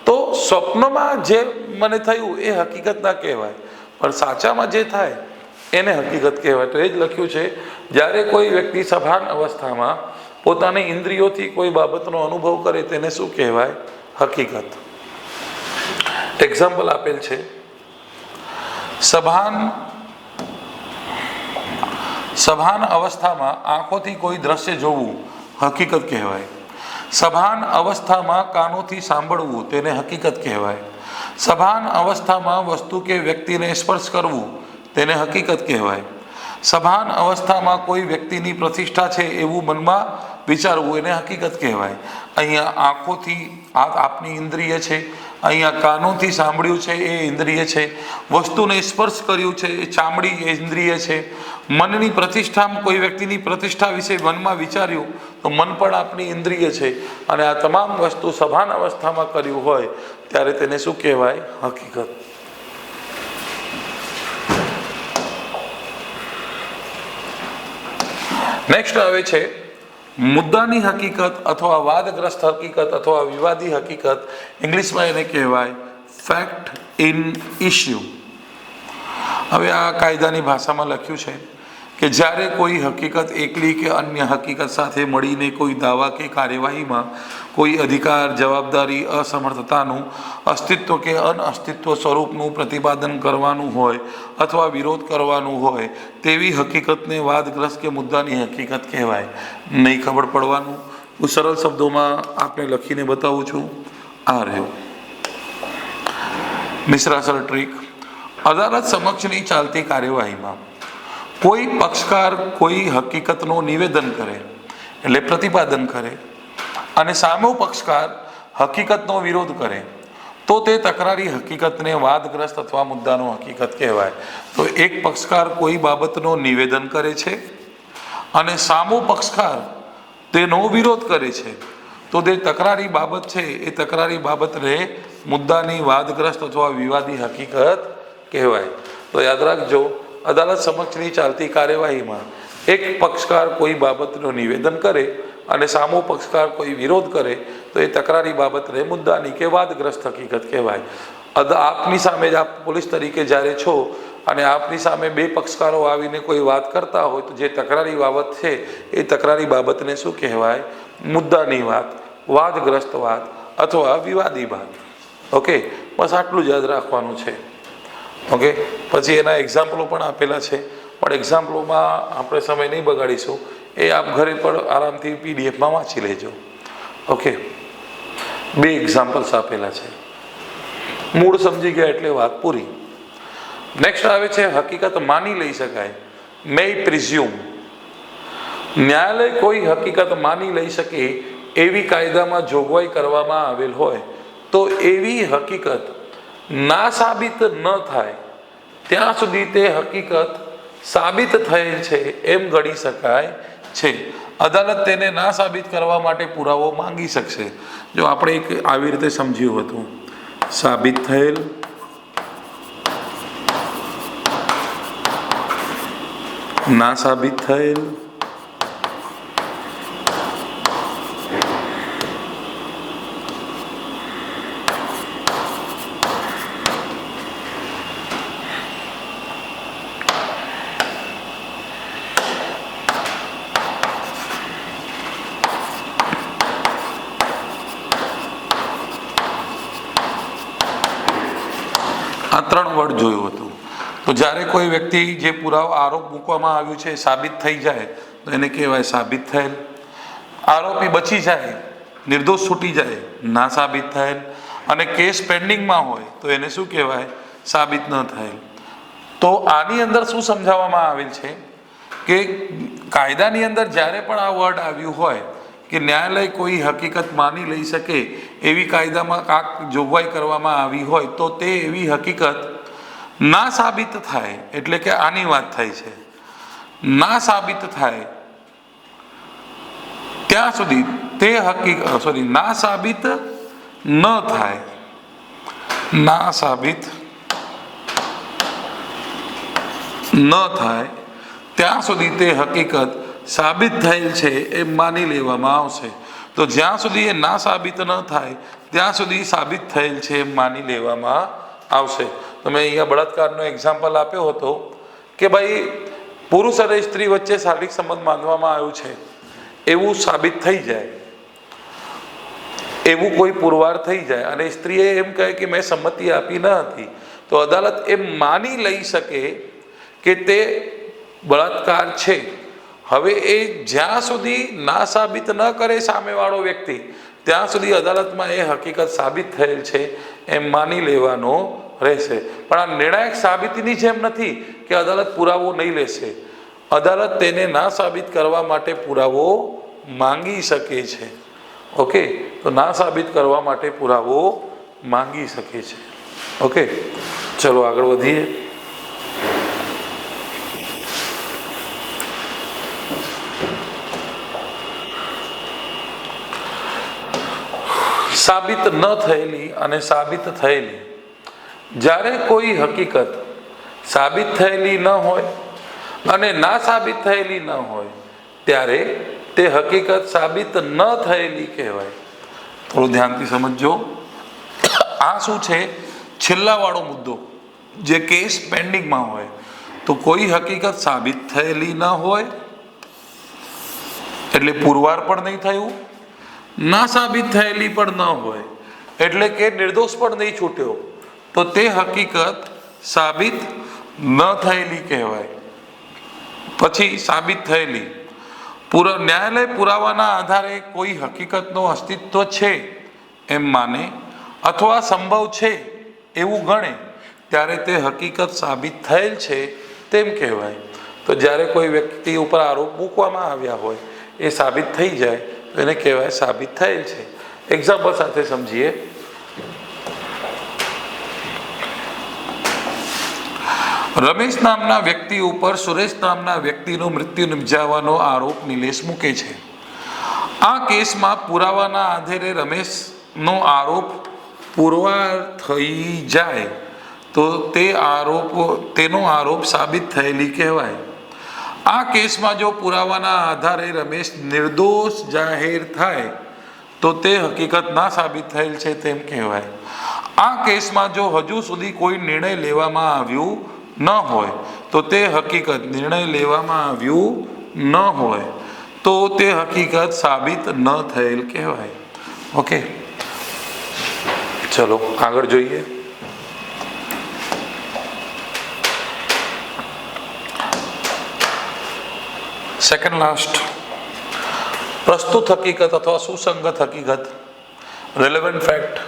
તો સ્વપ્નમાં જે મને થયું એ હકીકત ના કહેવાય, પણ સાચામાં જે થાય એને હકીકત કહેવાય. તો એ જ લખ્યું છે, જ્યારે કોઈ વ્યક્તિ સભાન અવસ્થામાં પોતાની ઇન્દ્રિયોથી કોઈ બાબતનો અનુભવ કરે તેને શું કહેવાય? હકીકત. એક્ઝામ્પલ આપેલ છે, સભાન અવસ્થામાં આંખોથી કોઈ દ્રશ્ય જોવું હકીકત કહેવાય. સભાન અવસ્થામાં કાનોથી સાંભળવું તેને હકીકત કહેવાય. સભાન અવસ્થામાં વસ્તુ કે વ્યક્તિને સ્પર્શ કરવું તેને હકીકત કહેવાય. સભાન અવસ્થામાં કોઈ વ્યક્તિની પ્રતિષ્ઠા છે એવું મનમાં વિચારવું એને હકીકત કહેવાય. અહીંયા આંખોથી આપની ઇન્દ્રિય છે, અહીંયા કાનોથી સાંભળ્યું છે એ ઇન્દ્રિય છે, વસ્તુને સ્પર્શ કર્યું છે એ ચામડી એ ઇન્દ્રિય છે, મનની પ્રતિષ્ઠામાં કોઈ વ્યક્તિની પ્રતિષ્ઠા વિશે મનમાં વિચાર્યું તો મન પણ આપની ઇન્દ્રિય છે. અને આ તમામ વસ્તુ સભાન અવસ્થામાં કર્યું હોય ત્યારે તેને શું કહેવાય? હકીકત. નેક્સ્ટ આવે છે મુદ્દાની હકીકત અથવા વાદગ્રસ્ત હકીકત અથવા વિવાદી હકીકત. ઇંગ્લિશમાં એને કહેવાય ફેક્ટ ઇન ઇશ્યુ. હવે આ કાયદાની ભાષામાં લખ્યું છે કે જ્યારે કોઈ હકીકત એકલી કે અન્ય હકીકત સાથે મળીને કોઈ દાવા કે કાર્યવાહીમાં કોઈ અધિકાર, જવાબદારી, અસમર્થતાનું અસ્તિત્વ કે અનઅસ્તિત્વ સ્વરૂપનું પ્રતિપાદન કરવાનું હોય અથવા વિરોધ કરવાનું હોય તેવી હકીકતને વાદગ્રસ્ત કે મુદ્દાની હકીકત કહેવાય. નહીં ખબર પડવાનું, હું સરળ શબ્દોમાં આપને લખીને બતાવું છું. આ રહ્યું મિશ્રા સર ટ્રીક. અદાલત સમક્ષની ચાલતી કાર્યવાહીમાં કોઈ પક્ષકાર કોઈ હકીકતનું નિવેદન કરે એટલે પ્રતિપાદન કરે અને સામો પક્ષકાર હકીકતનો વિરોધ કરે તો તે તકરારી હકીકતને વાદગ્રસ્ત અથવા મુદ્દાનો હકીકત કહેવાય. તો એક પક્ષકાર કોઈ બાબતનો નિવેદન કરે છે અને સામો પક્ષકાર તેનો વિરોધ કરે છે તો તે તકરારી બાબત છે એ તકરારી બાબતને મુદ્દાની વાદગ્રસ્ત અથવા વિવાદી હકીકત કહેવાય. તો યાદ રાખજો, અદાલત સમક્ષની ચાલતી કાર્યવાહીમાં એક પક્ષકાર કોઈ બાબતનું નિવેદન કરે અને સામો પક્ષકાર કોઈ વિરોધ કરે તો એ તકરારી બાબતને મુદ્દાની કે વાદગ્રસ્ત હકીકત કહેવાય. આપની સામે જ આપ પોલીસ તરીકે જ્યારે છો અને આપની સામે બે પક્ષકારો આવીને કોઈ વાત કરતા હોય તો જે તકરારી બાબત છે એ તકરારી બાબતને શું કહેવાય? મુદ્દાની વાત, વાદગ્રસ્ત વાત અથવા વિવાદી વાત. ઓકે, બસ આટલું જ યાદ રાખવાનું છે. ઓકે, પછી એના એક્ઝામ્પલો પણ આપેલા છે, પણ એક્ઝામ્પલોમાં આપણે સમય નહીં બગાડીશું. એ આપ ઘરે પણ આરામથી પીડીએફમાં વાંચી લેજો. ઓકે, 2 એક્ઝામ્પલ્સ આપેલા છે. મૂળ સમજી ગયા એટલે વાત પૂરી. નેક્સ્ટ આવે છે હકીકત માની લઈ શકાય, મે પ્રિઝ્યુમ. ન્યાયાલય કોઈ હકીકત માની લઈ શકે એવી કાયદામાં જોગવાઈ કરવામાં આવેલ હોય તો એવી હકીકત ના સાબિત ન થાય ત્યાં સુધી તે હકીકત સાબિત થયેલ છે એમ ગણી શકાય છે. અદાલત તેને ના સાબિત કરવા માટે પુરાવો માંગી શકશે. જો આપણે એક આવી રીતે સમજ્યું હતું, સાબિત થયેલ, ના સાબિત થયેલ, આ 3 વર્ડ જોયું હતું. તો જ્યારે કોઈ વ્યક્તિ જે પુરાવો આરોપ મૂકવામાં આવ્યું છે સાબિત થઈ જાય તો એને કહેવાય સાબિત થયેલ. આરોપી બચી જાય, નિર્દોષ છૂટી જાય, ના સાબિત થયેલ. અને કેસ પેન્ડિંગમાં હોય તો એને શું કહેવાય? સાબિત ન થયેલ. તો આની અંદર શું સમજાવવામાં આવેલ છે કે કાયદાની અંદર જ્યારે પણ આ વર્ડ આવ્યું હોય કે ન્યાયાલય કોઈ હકીકત માની લઈ શકે એવી કાયદામાં કાંક જોગવાઈ કરવામાં આવી હોય તો તે એવી હકીકત ના સાબિત થાય, એટલે કે આની વાત થાય છે, ના સાબિત થાય ત્યાં સુધી તે ના સાબિત ન થાય, ના સાબિત ન થાય ત્યાં સુધી તે હકીકત સાબિત થયેલ છે એ માની લેવામાં આવશે. તો જ્યાં સુધી એ ના સાબિત ન થાય ત્યાં સુધી સાબિત થયેલ છે એમ માની લેવામાં આવશે. તો મેં અહીંયા બળાત્કારનો એક્ઝામ્પલ આપ્યો હતો કે ભાઈ પુરુષ અને સ્ત્રી વચ્ચે શારીરિક સંબંધ માનવામાં આવ્યું છે એવું સાબિત થઈ જાય, એવું કોઈ પુરવાર થઈ જાય અને સ્ત્રીએ એમ કહે કે મેં સંમતિ આપી ન હતી, તો અદાલત એમ માની લઈ શકે કે તે બળાત્કાર છે. હવે એ જ્યાં સુધી ના સાબિત ન કરે સામેવાળો વ્યક્તિ ત્યાં સુધી અદાલતમાં એ હકીકત સાબિત થયેલ છે એમ માની લેવાનો રહેશે. પણ આ નિર્ણાયક સાબિતીની જેમ નથી કે અદાલત પુરાવો નહીં લેશે. અદાલત તેને ના સાબિત કરવા માટે પુરાવો માંગી શકે છે. ઓકે, તો ના સાબિત કરવા માટે પુરાવો માંગી શકે છે. ઓકે, ચલો આગળ વધીએ. સાબિત ન થયેલી અને સાબિત થયેલી. જ્યારે કોઈ હકીકત સાબિત થયેલી ન હોય અને ના સાબિત થયેલી ન હોય ત્યારે તે હકીકત સાબિત ન થયેલી કહેવાય. થોડું ધ્યાનથી સમજજો. આ શું છે? છેલ્લાવાળો મુદ્દો, જે કેસ પેન્ડિંગમાં હોય તો કોઈ હકીકત સાબિત થયેલી ન હોય એટલે પુરવાર પણ નહીં થયું, ના સાબિત થયેલી પણ ન હોય એટલે કે નિર્દોષ પણ નહીં છૂટ્યો, તો તે હકીકત સાબિત ન થયેલી કહેવાય. પછી સાબિત થયેલી. ન્યાયાલય પુરાવાના આધારે કોઈ હકીકતનું અસ્તિત્વ છે એમ માને અથવા સંભવ છે એવું ગણે ત્યારે તે હકીકત સાબિત થયેલ છે તેમ કહેવાય. તો જ્યારે કોઈ વ્યક્તિ ઉપર આરોપ મૂકવામાં આવ્યા હોય એ સાબિત થઈ જાય તો એને કહેવાય સાબિત થયેલ છે. એક્ઝામ્પલ સાથે સમજીએ. રમેશ નામના વ્યક્તિ ઉપર સુરેશ નામના વ્યક્તિનું મૃત્યુ નિપજાવવાનો આરોપ નિલેશ મૂકે છે. આ કેસમાં પુરાવાના આધારે રમેશનો આરોપ પુરવાર થઈ જાય તો તેનો આરોપ સાબિત થયેલી કહેવાય. આ કેસમાં જો પુરાવાના આધારે રમેશ નિર્દોષ જાહેર થાય તો તે હકીકત ના સાબિત થયેલ છે તેમ કહેવાય. આ કેસમાં જો હજુ સુધી કોઈ નિર્ણય લેવામાં આવ્યું ન હોય તો તે હકીકત નિર્ણય લેવામાં આવ્યું ન હોય તો તે હકીકત સાબિત ન થયેલ કહેવાય. ઓકે, ચલો આગળ જોઈએ. સેકન્ડ લાસ્ટ પ્રસ્તુત હકીકત અથવા સુસંગત હકીકત, રેલેવન્ટ ફેક્ટ.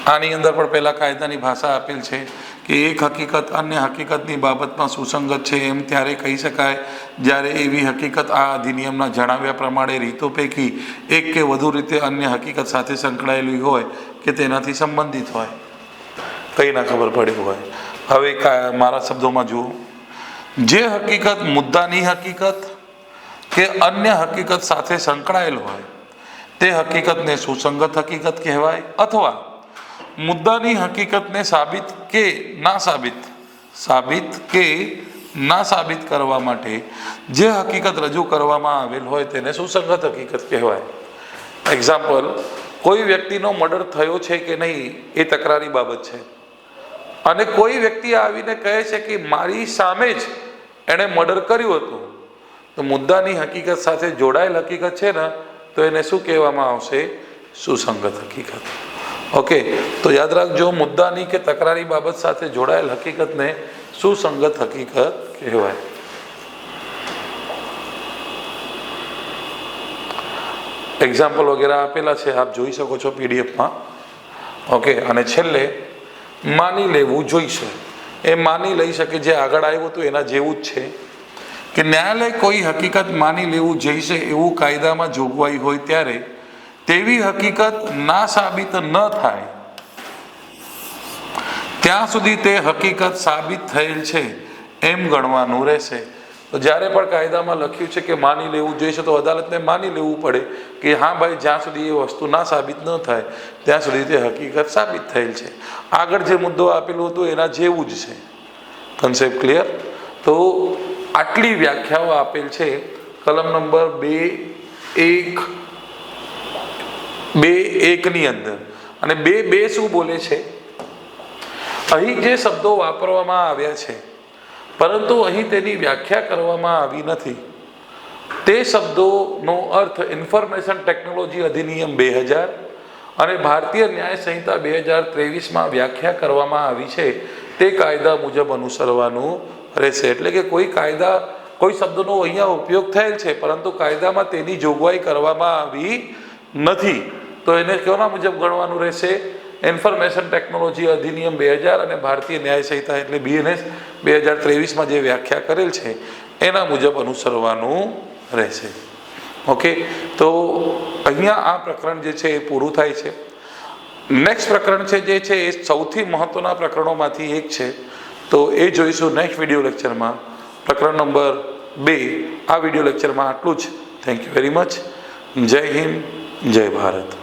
આની અંદર પણ પહેલાં કાયદાની ભાષા આપેલ છે કે એક હકીકત અન્ય હકીકતની બાબતમાં સુસંગત છે એમ ત્યારે કહી શકાય જ્યારે એવી હકીકત આ અધિનિયમના જણાવ્યા પ્રમાણે રીતો પૈકી એક કે વધુ રીતે અન્ય હકીકત સાથે સંકળાયેલી હોય કે તેનાથી સંબંધિત હોય. કંઈ ના ખબર પડી હોય. હવે મારા શબ્દોમાં જુઓ, જે હકીકત મુદ્દાની હકીકત કે અન્ય હકીકત સાથે સંકળાયેલ હોય તે હકીકતને સુસંગત હકીકત કહેવાય, અથવા મુદ્દાની હકીકતને સાબિત કે ના સાબિત કરવા માટે જે હકીકત રજૂ કરવામાં આવેલ હોય તેને સુસંગત હકીકત કહેવાય. એક્ઝામ્પલ, કોઈ વ્યક્તિનો મર્ડર થયો છે કે નહીં એ તકરારી બાબત છે અને કોઈ વ્યક્તિ આવીને કહે છે કે મારી સામે જ એણે મર્ડર કર્યું હતું, તો મુદ્દાની હકીકત સાથે જોડાયેલ હકીકત છે ને તો એને શું કહેવામાં આવશે? સુસંગત હકીકત. ઓકે, તો યાદ રાખજો, મુદ્દાની કે તકરારી બાબત સાથે જોડાયેલ હકીકતને સુસંગત હકીકત કહેવાય. એક્ઝામ્પલ વગેરે આપેલા છે, આપ જોઈ શકો છો પીડીએફમાં. ઓકે, અને છેલ્લે માની લેવું જોઈશે. એ માની લઈ શકે, જે આગળ આવ્યું હતું એના જેવું જ છે કે ન્યાયાલય કોઈ હકીકત માની લેવું જોઈશે એવું કાયદામાં જોગવાઈ હોય ત્યારે તેવી હકીકત ના સાબિત ન થાય ત્યાં સુધી તે હકીકત સાબિત થયેલ છે એમ ગણવાનું રહેશે. તો જ્યારે પણ કાયદામાં લખ્યું છે કે માની લેવું જોઈશે તો અદાલતને માની લેવું પડે કે હા ભાઈ, જ્યાં સુધી એ વસ્તુ ના સાબિત ન થાય ત્યાં સુધી તે હકીકત સાબિત થયેલ છે. આગળ જે મુદ્દો આપેલો હતો એના જેવું જ છે. Concept clear? તો આટલી વ્યાખ્યાઓ આપેલ છે કલમ નંબર 2.1 અંદર. અને 2.2 શું બોલે છે? અહીં જે શબ્દો વાપરવામાં આવ્યા છે પરંતુ અહીં તેની વ્યાખ્યા કરવામાં આવી નથી, તે શબ્દોનો અર્થ ઇન્ફોર્મેશન ટેકનોલોજી અધિનિયમ 2000 અને ભારતીય ન્યાય સંહિતા 2023માં વ્યાખ્યા કરવામાં આવી છે તે કાયદા મુજબ અનુસરવાનું રહેશે. એટલે કે કોઈ શબ્દનો અહીંયા ઉપયોગ થયેલ છે પરંતુ કાયદામાં તેની જોગવાઈ કરવામાં આવી નથી, તો એને કોના મુજબ ગણવાનું રહેશે? ઇન્ફોર્મેશન ટેકનોલોજી અધિનિયમ 2000 અને ભારતીય ન્યાય સંહિતા એટલે BNS 2023માં જે વ્યાખ્યા કરેલ છે એના મુજબ અનુસરવાનું રહેશે. ઓકે, તો અહીંયા આ પ્રકરણ જે છે એ પૂરું થાય છે. નેક્સ્ટ પ્રકરણ છે જે છે એ સૌથી મહત્વના પ્રકરણોમાંથી એક છે, તો એ જોઈશું નેક્સ્ટ વિડીયો લેક્ચરમાં. પ્રકરણ નંબર 2. આ વિડીયો લેક્ચરમાં આટલું જ. Thank you very much. જય હિન્દ, જય ભારત.